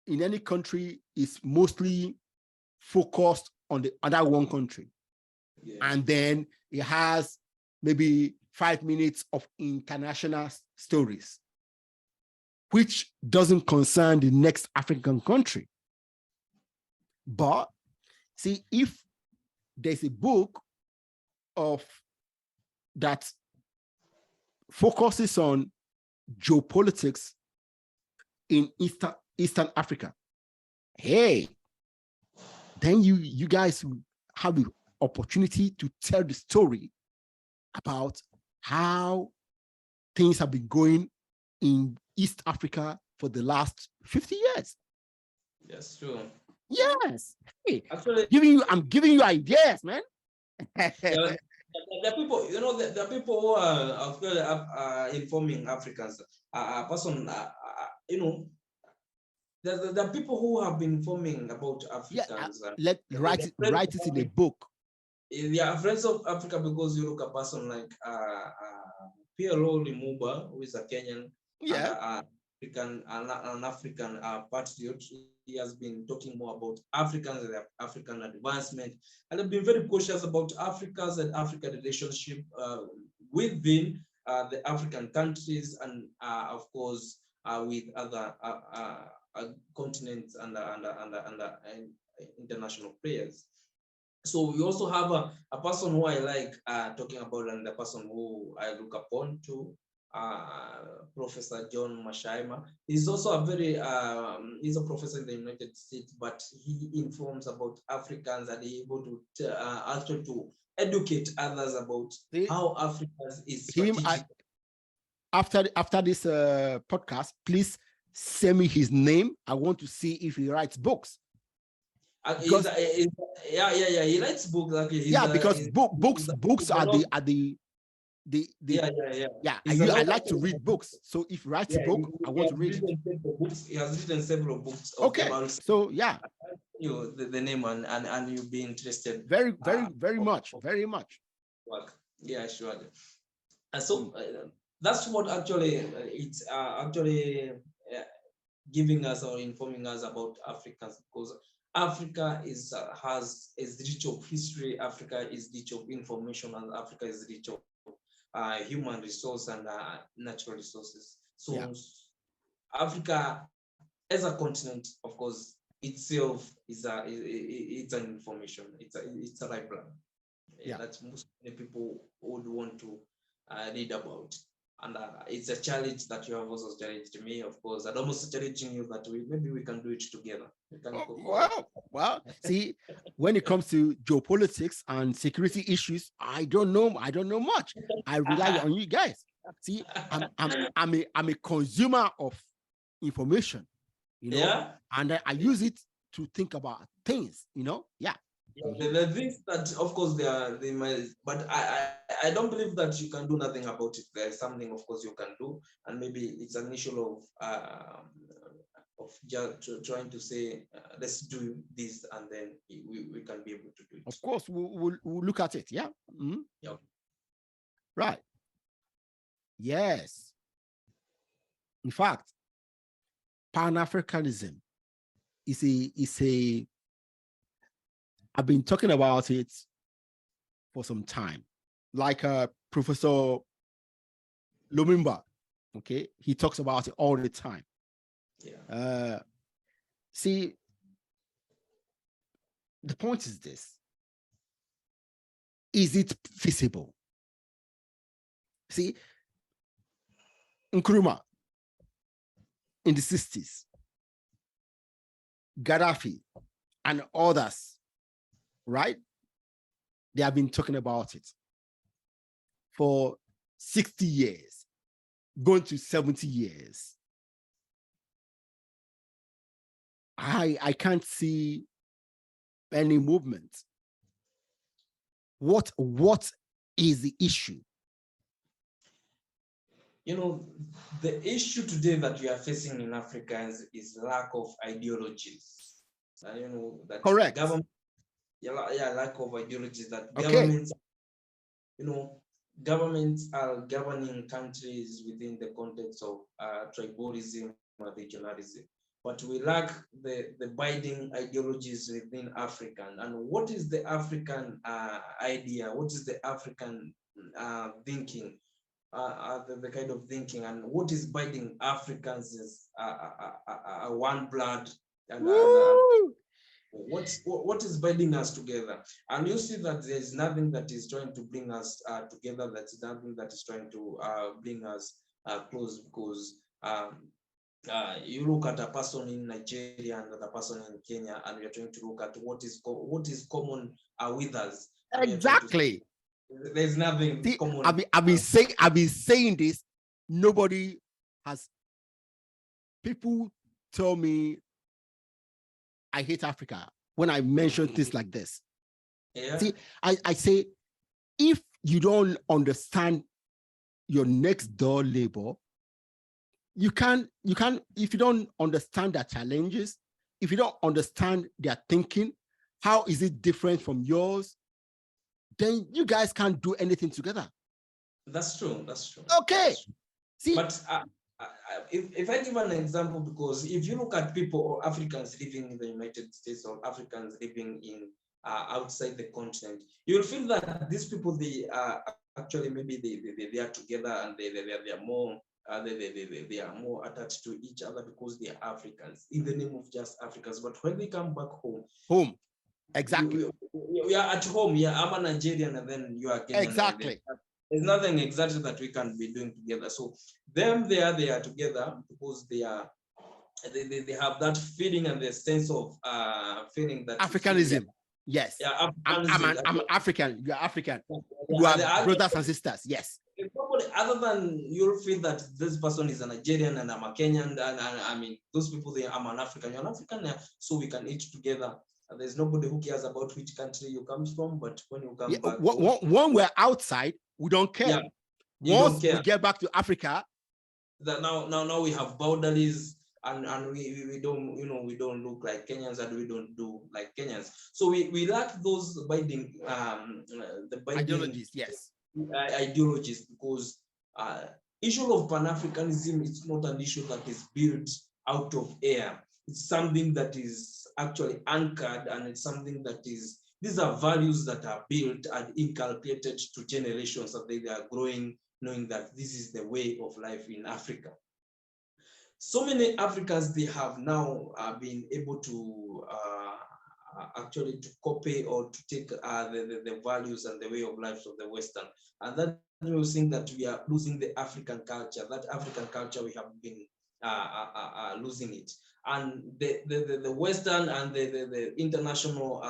in any country is mostly focused on the other one country. Yeah. And then it has maybe 5 minutes of international stories, which doesn't concern the next African country. But see, if there's a book of that focuses on geopolitics in Eastern Africa, hey, then you guys have the opportunity to tell the story about how things have been going in East Africa for the last 50 years. Yes, true. Yes. Hey, actually, I'm giving you ideas, man. Yeah, there are people, you know, there are people who are informing Africans. You know, there are people who have been informing about Africans. Yeah, write it in a book. Yeah, friends of Africa, because you look at a person like PLO Lumumba, who is a Kenyan, yeah, an African patriot. He has been talking more about Africans and African advancement, and have been very cautious about Africa's and African relationship within the African countries, and of course with other continents and international players. So we also have a person who I like talking about, and the person who I look upon to, Professor John Mashaima. He's also a very, he's a professor in the United States, but he informs about Africans, and he's able to actually to educate others about how Africa is strategic. After this podcast, please send me his name. I want to see if he writes books. Because, he writes books. Because books are the I like to read books. So if he writes a book, I want to read it. He has written several books. Okay. So yeah, you the name and you'll be interested. Very much. Work. Yeah, sure. And so that's what actually it's actually giving us or informing us about Africans, because Africa is rich of history. Africa is rich of information, and Africa is rich of human resource and natural resources. So Africa as a continent, of course, itself is it's an information. It's a lifeline that most people would want to read about. And it's a challenge that you have also challenged me, of course, and almost challenging you that maybe we can do it together. Well, see, when it comes to geopolitics and security issues, I don't know much. I rely on you guys. See, I'm a consumer of information, you know, and I use it to think about things, you know. There are things that, of course, they might, but I don't believe that you can do nothing about it. There's something, of course, you can do, and maybe it's an issue of just trying to say, let's do this, and then we can be able to do it. Of course, we'll look at it. Yeah. Mm-hmm. Yeah. Right. Yes. In fact, Pan-Africanism is a I've been talking about it for some time. Like Professor Lumumba, okay? He talks about it all the time. Yeah. See, the point is this. Is it feasible? See, Nkrumah in the 60s, Gaddafi and others, right? They have been talking about it for 60 years, going to 70 years. I can't see any movement. What is the issue? You know, the issue today that we are facing in Africa is lack of ideologies. You know, that correct. Government, lack of ideologies that governments, you know, governments are governing countries within the context of tribalism or regionalism. but we lack the binding ideologies within African. And what is the African idea? What is the African thinking? The kind of thinking, and what is binding Africans is one blood, and what is binding us together. And you see that there is nothing that is trying to bring us together. That's nothing that is trying to bring us close, because you look at a person in Nigeria and another person in Kenya, and we are trying to look at what is common with us. Exactly. There's nothing common. I've been saying this. Nobody has. People tell me I hate Africa when I mention things like this. Yeah. See, I say, if you don't understand your next door neighbor, you can, if you don't understand their challenges, if you don't understand their thinking, how is it different from yours? Then you guys can't do anything together. That's true. That's true. Okay. That's true. See, but if I give an example, because if you look at people or Africans living in the United States or Africans living in outside the continent, you'll feel that these people, they are actually, maybe they are together, and they are more they are more attached to each other because they are Africans in the name of just Africans. But when they come back home, exactly, we are at home. Yeah, I'm a Nigerian, and then you are Kenyan. Exactly. There's nothing exactly that we can be doing together. So them they are together because they have that feeling and the sense of feeling that Africanism. Yes. Yeah, I'm African. You are African. You are brothers and sisters. Yes. Probably, other than you'll feel that this person is a Nigerian and I'm a Kenyan, and I mean, those people, I'm an African, you're an African, so we can eat together. There's nobody who cares about which country you come from, but when you come back, when we're outside, we don't care. Yeah, once we get back to Africa, that now we have boundaries, and we don't, we don't look like Kenyans, and we don't do like Kenyans. So we lack those binding the binding ideologies. Yes. Ideologies, because issue of Pan-Africanism is not an issue that is built out of air. It's something that is actually anchored, and it's something that is, these are values that are built and inculcated to generations, that they are growing knowing that this is the way of life in Africa. So many Africans, they have now been able to actually to copy or to take the values and the way of life of the Western, and that we think that we are losing the African culture. That African culture, we have been losing it, and the Western and the international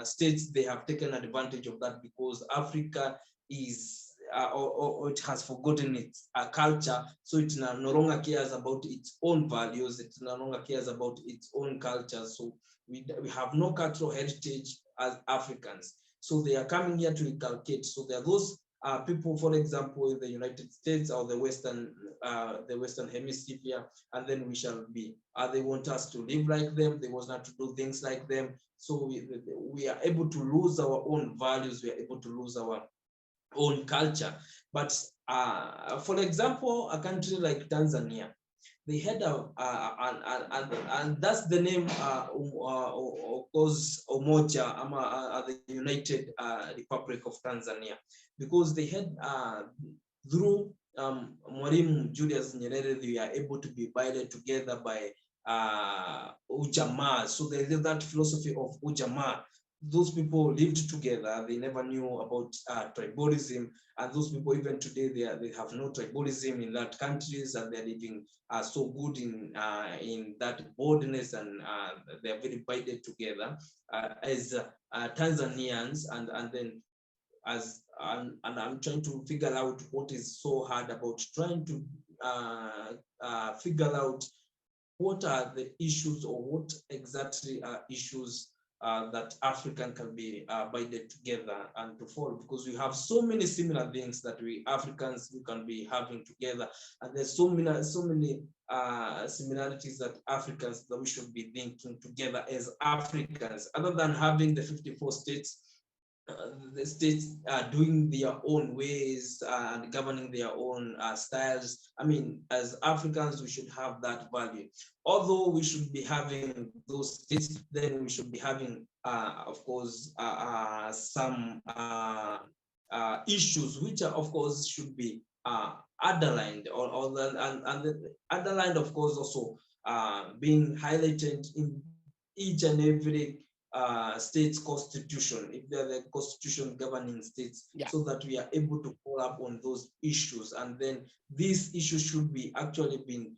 states, they have taken advantage of that, because Africa is or it has forgotten its culture, so it no longer cares about its own values. It no longer cares about its own culture. So we have no cultural heritage as Africans. So they are coming here to inculcate. So there are those people, for example, in the United States or the Western Hemisphere, and then we shall be. They want us to live like them. They want us to do things like them. So we are able to lose our own values. We are able to lose our own culture. But for example, a country like Tanzania, they had and that's the name goes Umoja, the United Republic of Tanzania, because they had through Mwalimu Julius Nyerere, they are able to be binded together by Ujamaa. So there is that philosophy of Ujamaa. Those people lived together. They never knew about tribalism, and those people, even today, they have no tribalism in that countries, and they're living so good in that boldness, and they're very binded together as Tanzanians, and then as and I'm trying to figure out what is so hard about trying to figure out what are the issues, or what exactly are issues that African can be binded together and to follow, because we have so many similar things that we Africans we can be having together, and there's so many similarities that Africans that we should be thinking together as Africans, other than having the 54 states. the states are doing their own ways and governing their own styles. I mean, as Africans, we should have that value. Although we should be having those states, then we should be having, of course, some issues which are, of course, should be underlined, and the underlined, of course, also being highlighted in each and every state's constitution, if they're the constitution governing states, so that we are able to follow up on those issues. And then these issues should be actually been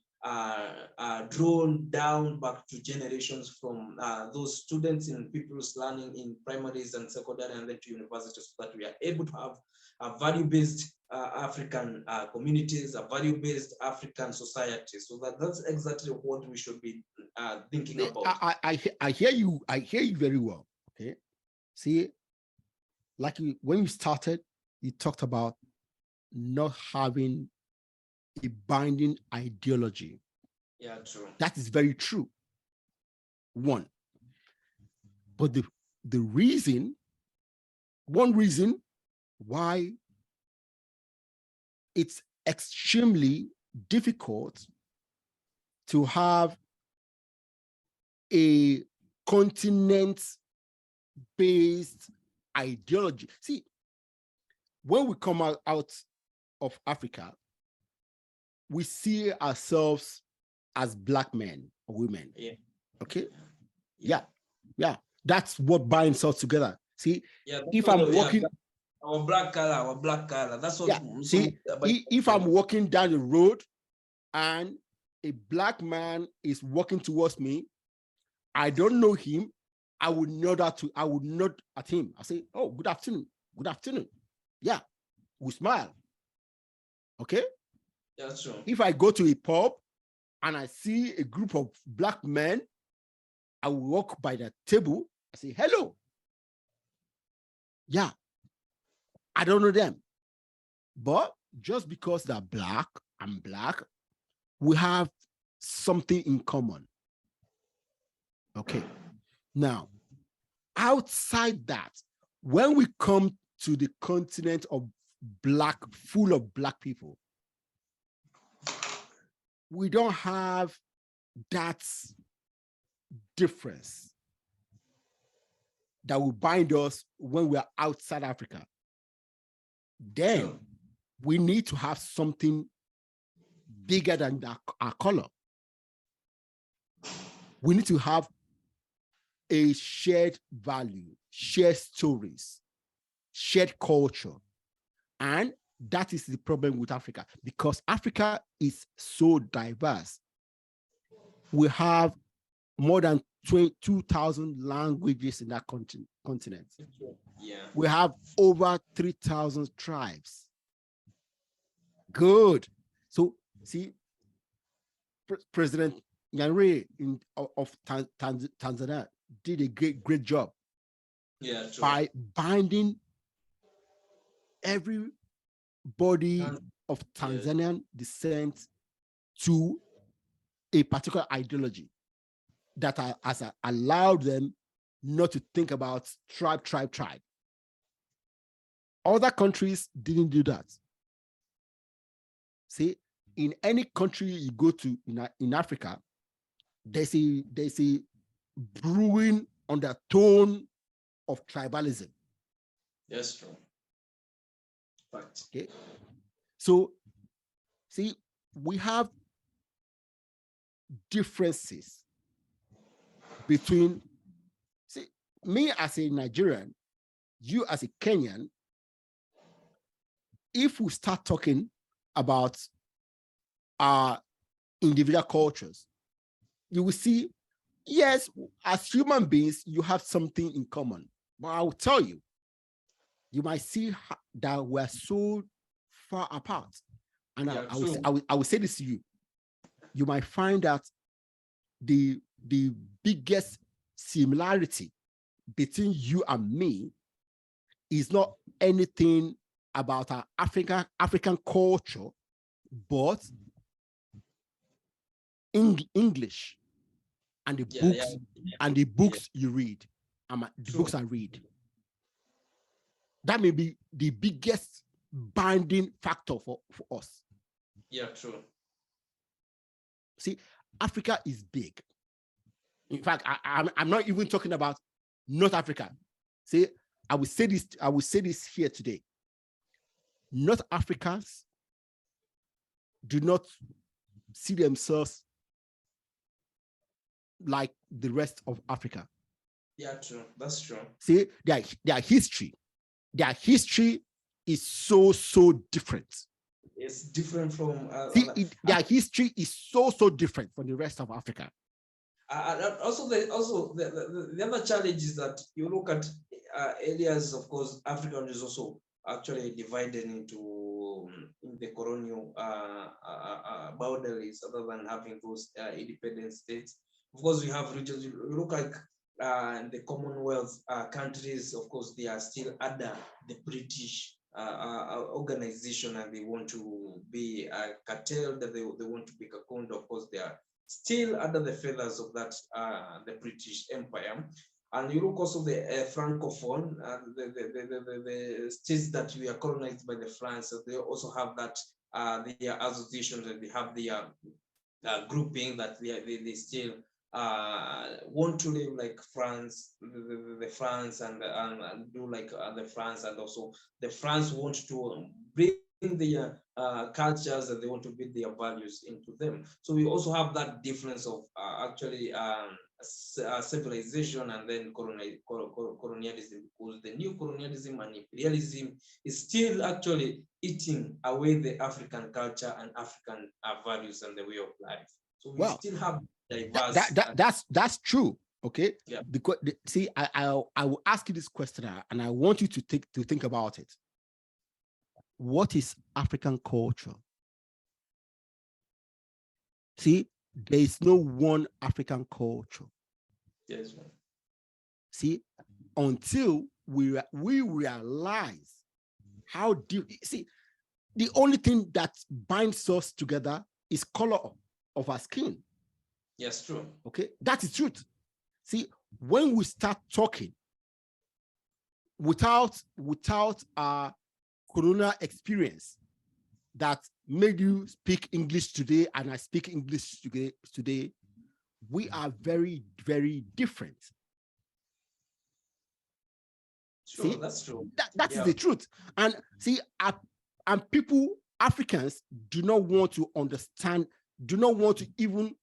drawn down back to generations from those students in people's learning in primaries and secondary and then to universities, so that we are able to have a value-based African communities, a value-based African society. So that's exactly what we should be thinking about. I hear you. I hear you very well. Okay. See, like when you started, you talked about not having a binding ideology. Yeah, true. That is very true. One. But the reason, one reason why it's extremely difficult to have a continent-based ideology. See, when we come out of Africa, we see ourselves as Black men or women. Yeah. Okay? Yeah. That's what binds us together. See, if I'm walking... Our black color. That's what... See, if I'm walking down the road and a Black man is walking towards me, I don't know him, I would nod at him. I say, oh, good afternoon. Good afternoon. Yeah, we smile. Okay? That's true. If I go to a pub and I see a group of Black men, I will walk by the table, I say, hello. Yeah, I don't know them. But just because they're Black, I'm Black, we have something in common. Okay. Now, outside that, when we come to the continent of Black, full of Black people, we don't have that difference that will bind us when we are outside Africa. Then we need to have something bigger than our color. We need to have a shared value, shared stories, shared culture. And that is the problem with Africa, because Africa is so diverse. We have more than 22,000 languages in that continent. Yeah. We have over 3,000 tribes. Good. So, see, President Nyerere of Tanzania did a great job. Yeah, true. By binding everybody of Tanzanian descent to a particular ideology that has allowed them not to think about tribe. Other countries didn't do that. See, in any country you go to in Africa, there's a brewing undertone of tribalism. That's true. Fact. Okay. So, see, we have differences between, see, me as a Nigerian, you as a Kenyan. If we start talking about our individual cultures, you will see, yes, as human beings, you have something in common. But I will tell you, you might see that we're so far apart. And I will say this to you. You might find that the biggest similarity between you and me is not anything about our African culture, but English and the books and the books you read, and the books I read. That may be the biggest binding factor for us. Yeah, true. See, Africa is big. In fact, I'm not even talking about North Africa. See, I will say this here today. North Africans do not see themselves like the rest of Africa. Yeah, true. That's true. See, their history is so different. It's different from their history is so different from the rest of Africa. Also, the other challenge is that you look at areas. Of course, Africa is also actually divided into in the colonial boundaries, other than having those independent states. Of course, we have regions. You look like the Commonwealth countries. Of course, they are still under the British organization, and they want to be a cartel, that they want to be cocooned. Of course, they are still under the feathers of that the British Empire. And you look also the Francophone, the states that we are colonized by the France. So they also have that their association, that they have their grouping, that they still want to live like France, the France, and do like the France, and also the France want to bring their cultures, and they want to build their values into them. So we also have that difference of actually civilization and then colonialism, because the new colonialism and imperialism is still actually eating away the African culture and African values and the way of life. So we still have diverse. That's true. Okay. Yeah. See, I will ask you this question, and I want you to think about it. What is African culture? See, there is no one African culture. Yes. See, until we realize how deep. See, the only thing that binds us together is color of our skin. Yes, true. Okay, that is truth. See, when we start talking without our corona experience that made you speak English today and I speak English today, we are very, very different. Sure, see, that's true. That is the truth. And see, and people, Africans, do not want to understand, do not want to even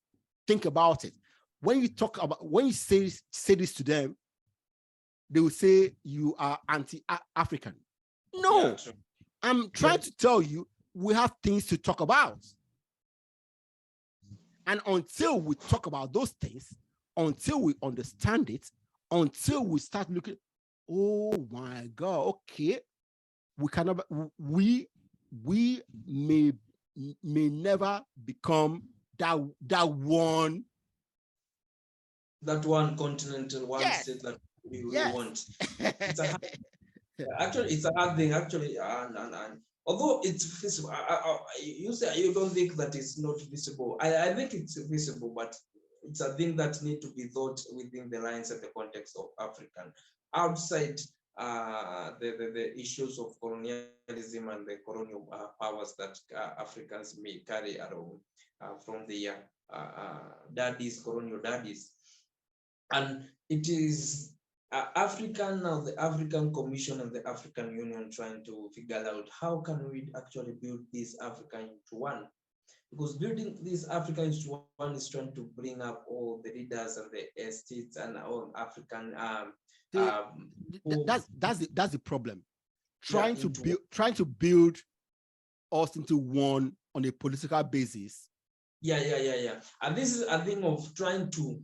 think about it. When you say this to them, they will say you are anti-African. No, yeah, I'm trying to tell you, we have things to talk about. And until we talk about those things, until we understand it, until we start looking, oh my God, okay, we may never become that one continental, one state that we want. Actually, it's a hard thing. Actually, and although it's visible, you say you don't think that it's not visible. I think it's visible, but it's a thing that needs to be thought within the lines and the context of African. Outside the issues of colonialism and the colonial powers that Africans may carry around from the colonial daddies. And it is African, now the African Commission and the African Union trying to figure out how can we actually build this Africa into one. Because building this Africa into one is trying to bring up all the leaders and the estates and all African that's the problem. Trying to build us into one on a political basis. Yeah. And this is a thing of trying to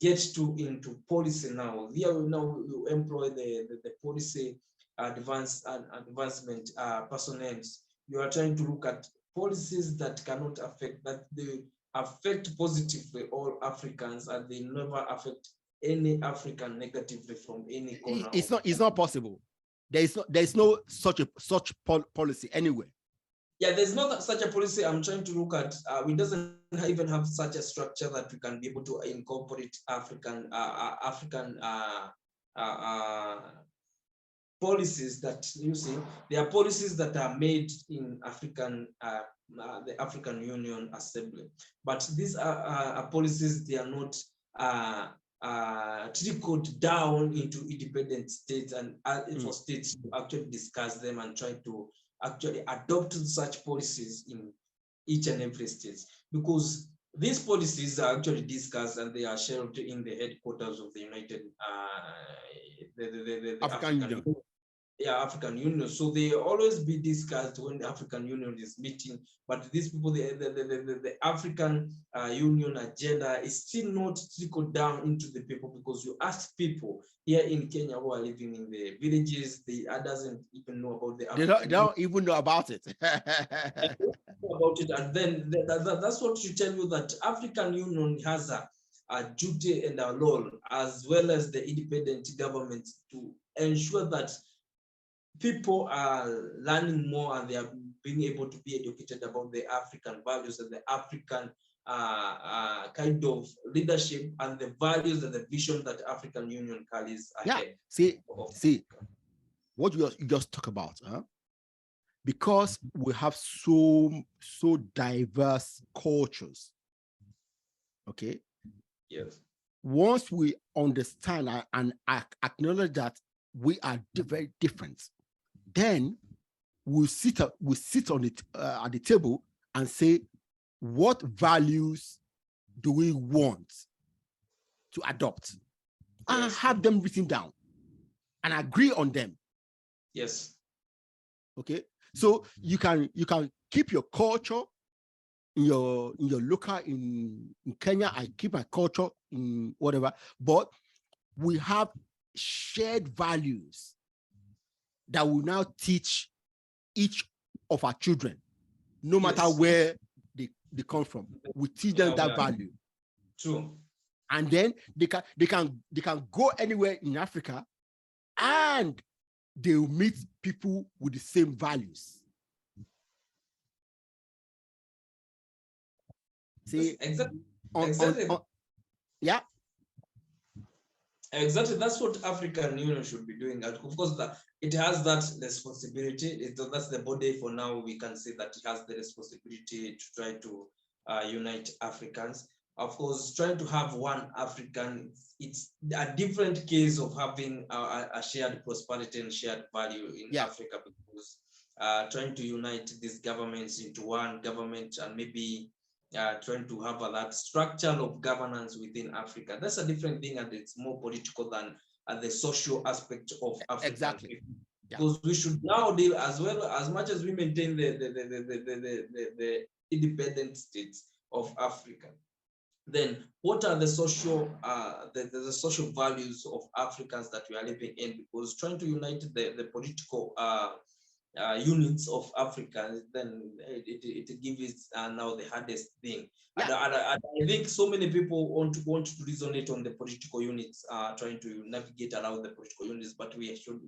get into policy now. Here we now employ the policy advancement personnel. You are trying to look at policies that cannot affect, that they affect positively all Africans, and they never affect any African negatively from any corner. It's not possible. There's no such policy anywhere. Yeah, there's not such a policy. I'm trying to look at. We doesn't even have such a structure that we can be able to incorporate African policies that you see, there are policies that are made in the African Union Assembly, but these are policies, they are not trickled down into independent states and for states to actually discuss them and try to actually adopt such policies in each and every state, because these policies are actually discussed and they are shelved in the headquarters of the United the African Union. African Union. So they always be discussed when the African Union is meeting, but these people, the African Union agenda is still not trickled down into the people, because you ask people here in Kenya who are living in the villages, they doesn't even know about the African They don't even know about it. About it, and then that's what to tell you, that African Union has a duty and a role, as well as the independent government, to ensure that people are learning more and they are being able to be educated about the African values and the African kind of leadership and the values and the vision that African Union carries ahead. See what you just talk about, huh? Because we have so diverse cultures. Okay. Yes. Once we understand and acknowledge that we are very different, then we sit on it at the table and say, what values do we want to adopt? Yes. And have them written down and agree on them. Yes. Okay. So you can keep your culture in your local in Kenya. I keep my culture in whatever, but we have shared values that will now teach each of our children, no matter where they come from. We teach them that value. True. And then they can go anywhere in Africa and they will meet people with the same values. See, exactly. Yeah. Exactly, that's what African Union should be doing. And of course, it has that responsibility. That's the body for now. We can say that it has the responsibility to try to unite Africans. Of course, trying to have one African, it's a different case of having a shared prosperity and shared value in Africa, because trying to unite these governments into one government and maybe trying to have that structure of governance within Africa, that's a different thing, and it's more political than the social aspect of Africa. Exactly. Because we should now deal, as well, as much as we maintain the independent states of Africa, then what are the social the social values of Africans that we are living in? Because trying to unite the political units of Africa, then it gives now the hardest thing. And I think so many people want to resonate on the political units, trying to navigate around the political units, but we should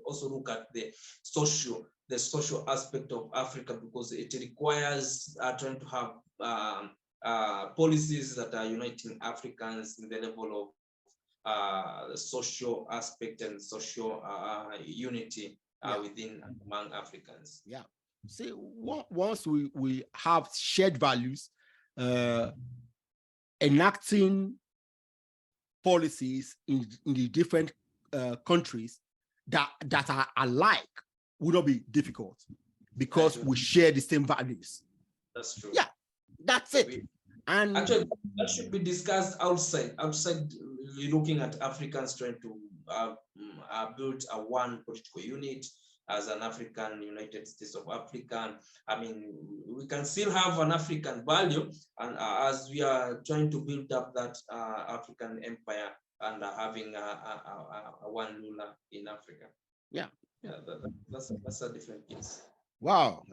also look at the social aspect of Africa, because it requires trying to have policies that are uniting Africans in the level of the social aspect and social unity within among Africans. Yeah. See, once we have shared values, enacting policies in the different countries that are alike would not be difficult, because we share the same values. That's true. Yeah, that's it. And actually, that should be discussed outside looking at Africans trying to build a one political unit as an African United States of Africa. I mean, we can still have an African value, and as we are trying to build up that African empire and having a one ruler in Africa. Yeah, that's a different case. Wow,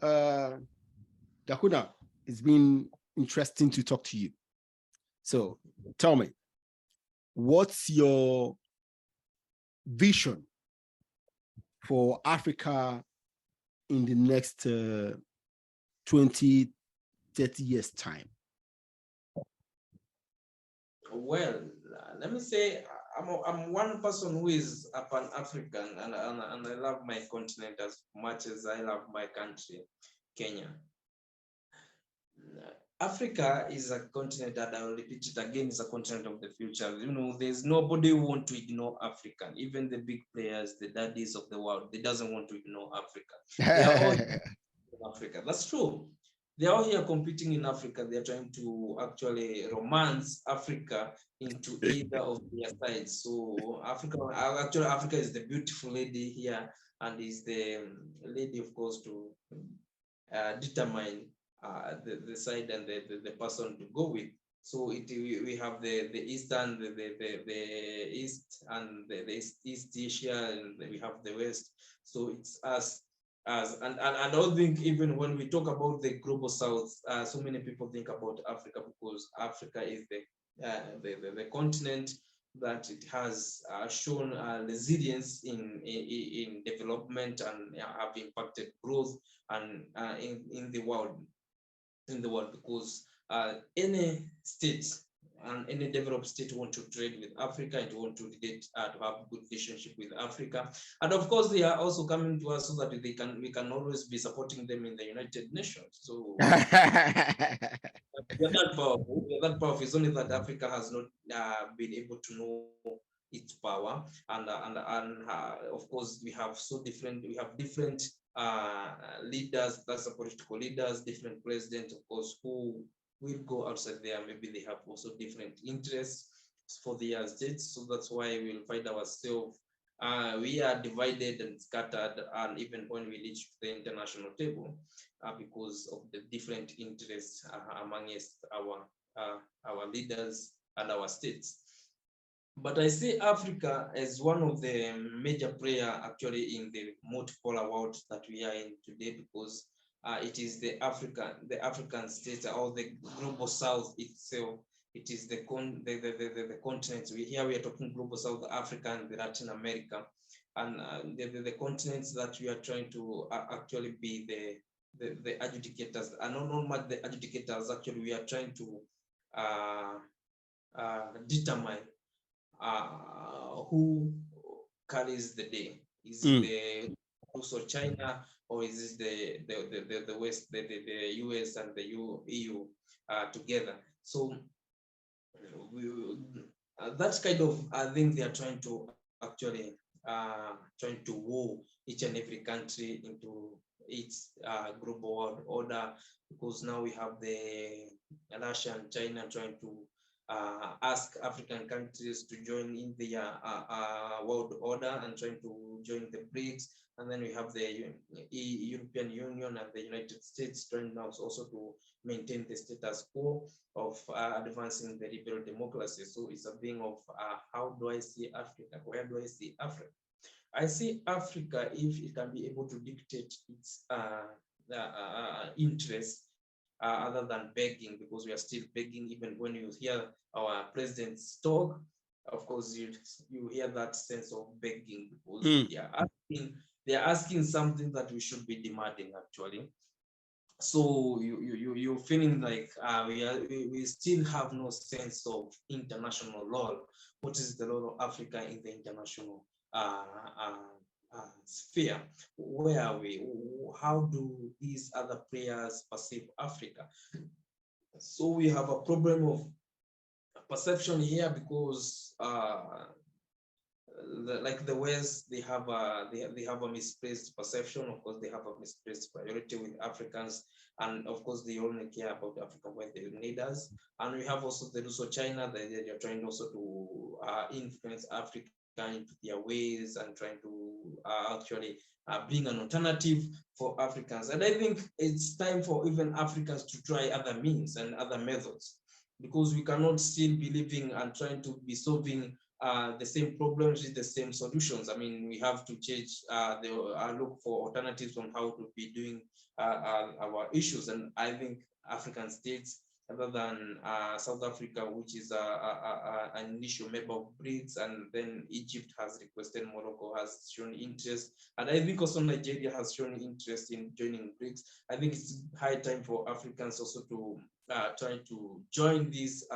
Gakuna, it's been interesting to talk to you. So tell me, what's your vision for Africa in the next 20, 30 years time? Well, let me say I'm one person who is a Pan-African, and I love my continent as much as I love my country, Kenya. Africa is a continent that, I will repeat it again, is a continent of the future. You know, there's nobody who want to ignore Africa. Even the big players, the daddies of the world, they doesn't want to ignore Africa. They are all in Africa. That's true. They're all here competing in Africa. They're trying to actually romance Africa into either of their sides. So Africa is the beautiful lady here, and is the lady, of course, to determine the side and the person to go with. So we have the eastern, the east, and the East Asia, and we have the west. So it's us. And I don't think, even when we talk about the global south, so many people think about Africa, because Africa is the continent that it has shown resilience in development, and have impacted growth and in the world, because any state and any developed state want to trade with Africa and want to relate, to have good relationship with Africa. And of course, they are also coming to us so that we can always be supporting them in the United Nations. So we are that powerful. We are that powerful. It's only that Africa has not been able to know its power, and of course we have different leaders, that's the political leaders, different presidents, of course, who will go outside there. Maybe they have also different interests for their states. So that's why we'll find ourselves, we are divided and scattered, and even when we reach the international table, because of the different interests amongst our leaders and our states. But I see Africa as one of the major player actually in the multipolar world that we are in today, because it is the African states, or the global south itself. It is the continents. Here we are talking global South Africa and the Latin America, and the continents that we are trying to actually be the adjudicators, and not the adjudicators. Actually, we are trying to determine who carries the day. Is it the also China, or is it the West, the US and the EU together? So that's kind of, I think they are trying to actually trying to woo each and every country into its global world order, because now we have the Russia and China trying to ask African countries to join in the world order and trying to join the BRICS. And then we have the European Union and the United States trying now also to maintain the status quo of advancing the liberal democracy. So it's a thing of how do I see Africa? Where do I see Africa? I see Africa if it can be able to dictate its interests, other than begging, because we are still begging. Even when you hear our president's talk, of course, you hear that sense of begging, because they are asking something that we should be demanding, actually. So you're feeling like we still have no sense of international law. What is the law of Africa in the international sphere? Where are we? How do these other players perceive Africa? So we have a problem of perception here, because like the West, they have a misplaced perception. Of course, they have a misplaced priority with Africans, and of course, they only care about Africa when they need us. And we have also the Russo China, they are trying also to influence Africa into their ways, and trying to actually bring an alternative for Africans. And I think it's time for even Africans to try other means and other methods, because we cannot still be living and trying to be solving the same problems with the same solutions. I mean, we have to change, look for alternatives on how to be doing our issues. And I think African states, other than South Africa, which is an initial member of BRICS, and then Egypt has requested, Morocco has shown interest, and I think also Nigeria has shown interest in joining BRICS. I think it's high time for Africans also to try to join this,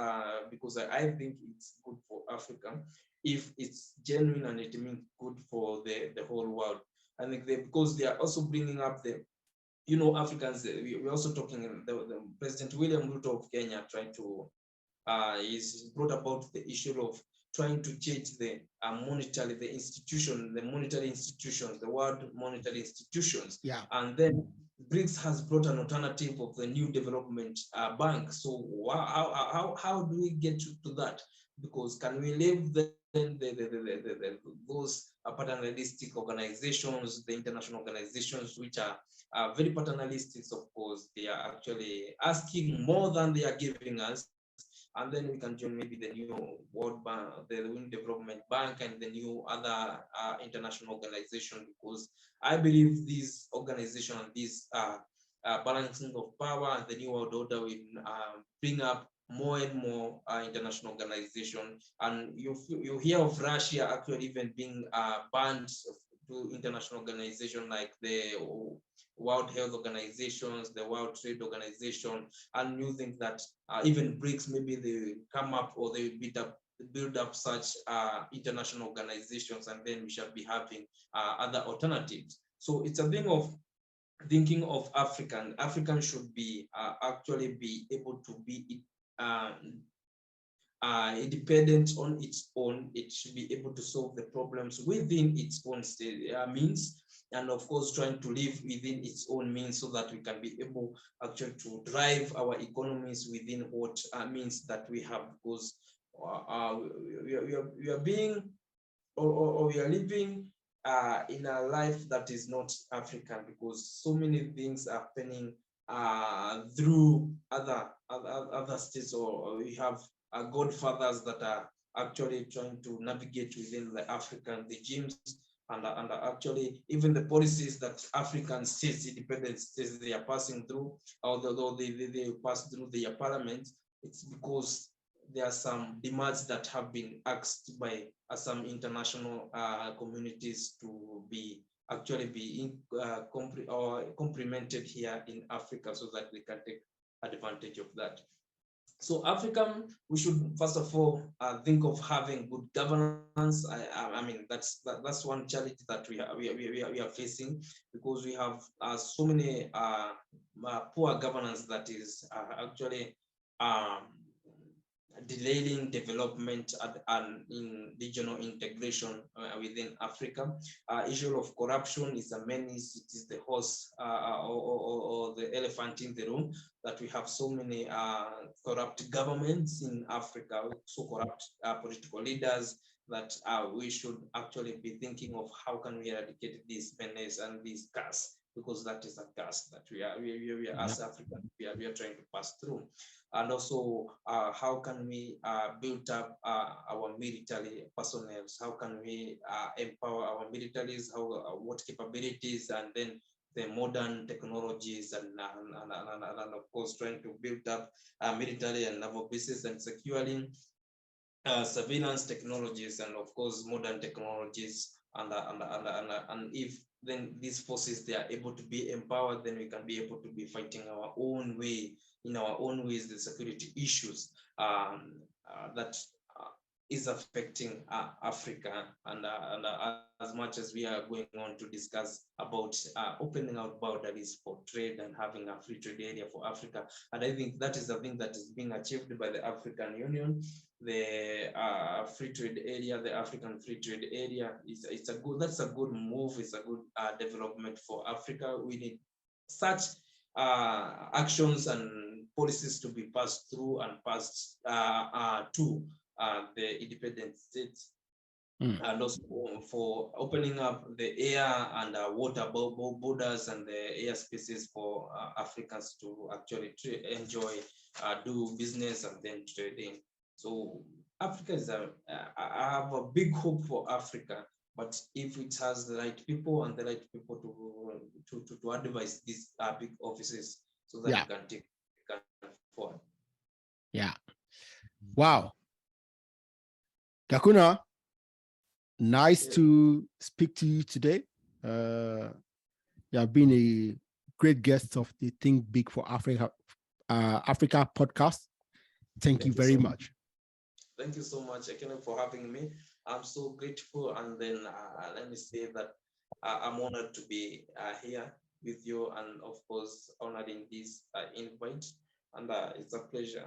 because I think it's good for Africa if it's genuine and it means good for the whole world. I think because they are also bringing up the, Africans, we're also talking, the President William Ruto of Kenya tried to, is brought about the issue of trying to change the monetary institutions, the world monetary institutions. Yeah. And then BRICS has brought an alternative of the new development bank. So how do we get to that? Because can we leave those paternalistic organizations, the international organizations, which are very paternalistic, of course, they are actually asking more than they are giving us. And then we can join maybe the new World Bank, the New Development Bank, and the new other international organization, because I believe these organizations, these balancing of power and the new world order will bring up more and more international organization. And you hear of Russia actually even being banned to international organization like the World Health Organizations, the World Trade Organization, and you think that even BRICS, maybe they come up or they build up such international organizations, and then we shall be having other alternatives. So it's a thing of thinking of African should be actually be able to be independent on its own. It should be able to solve the problems within its own means, and of course trying to live within its own means, so that we can be able actually to drive our economies within what means that we have, because we are being or we are living in a life that is not African, because so many things are happening through other states, or we have godfathers that are actually trying to navigate within the African regimes, and actually even the policies that African states, independent states, they are passing through, although they pass through their parliament, it's because there are some demands that have been asked by some international communities to be complemented here in Africa, so that they can take advantage of that. So African, we should first of all think of having good governance. I mean, that's one challenge that we are facing, because we have so many poor governance that is actually delaying development and in regional integration within Africa. Issue of corruption is a menace. It is the horse or the elephant in the room, that we have so many corrupt governments in Africa, so corrupt political leaders, that we should actually be thinking of how can we eradicate this menace and this curse, because that is a curse that we are as Africans, we are trying to pass through. And also, how can we build up our military personnel? How can we empower our militaries? What capabilities, and then the modern technologies, and of course trying to build up military and naval bases, and securing surveillance technologies, and of course modern technologies, and if then these forces, they are able to be empowered, then we can be able to be fighting our own way, in our own ways, the security issues that is affecting Africa, and as much as we are going on to discuss about opening out boundaries for trade and having a free trade area for Africa, and I think that is the thing that is being achieved by the African Union. The free trade area, the African free trade area, that's a good move. It's a good development for Africa. We need such actions and policies to be passed through and passed to the independent states, and also for opening up the air and water borders and the air spaces for Africans to actually enjoy, do business, and then trading. So Africa is I have a big hope for Africa, but if it has the right people and the right people to advise these big offices, so that you can take forward. Yeah. Wow. Gakuna, nice to speak to you today. You have been a great guest of the Think Big for Africa Africa podcast. Thank you very much. Thank you so much, Ekene, for having me. I'm so grateful. And then let me say that I'm honored to be here with you, and of course, honoring this invite. And it's a pleasure.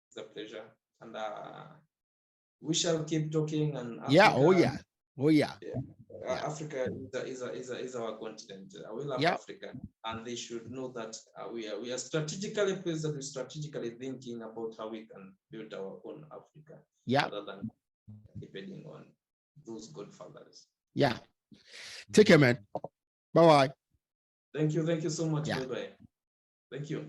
It's a pleasure. And we shall keep talking. And Africa, yeah, oh yeah, oh yeah. Africa is our continent. We love Africa, and they should know that we are strategically placed, and we're strategically thinking about how we can build our own Africa, rather than depending on those godfathers. Yeah. Take care, man. Bye bye. Thank you so much. Bye bye. Thank you.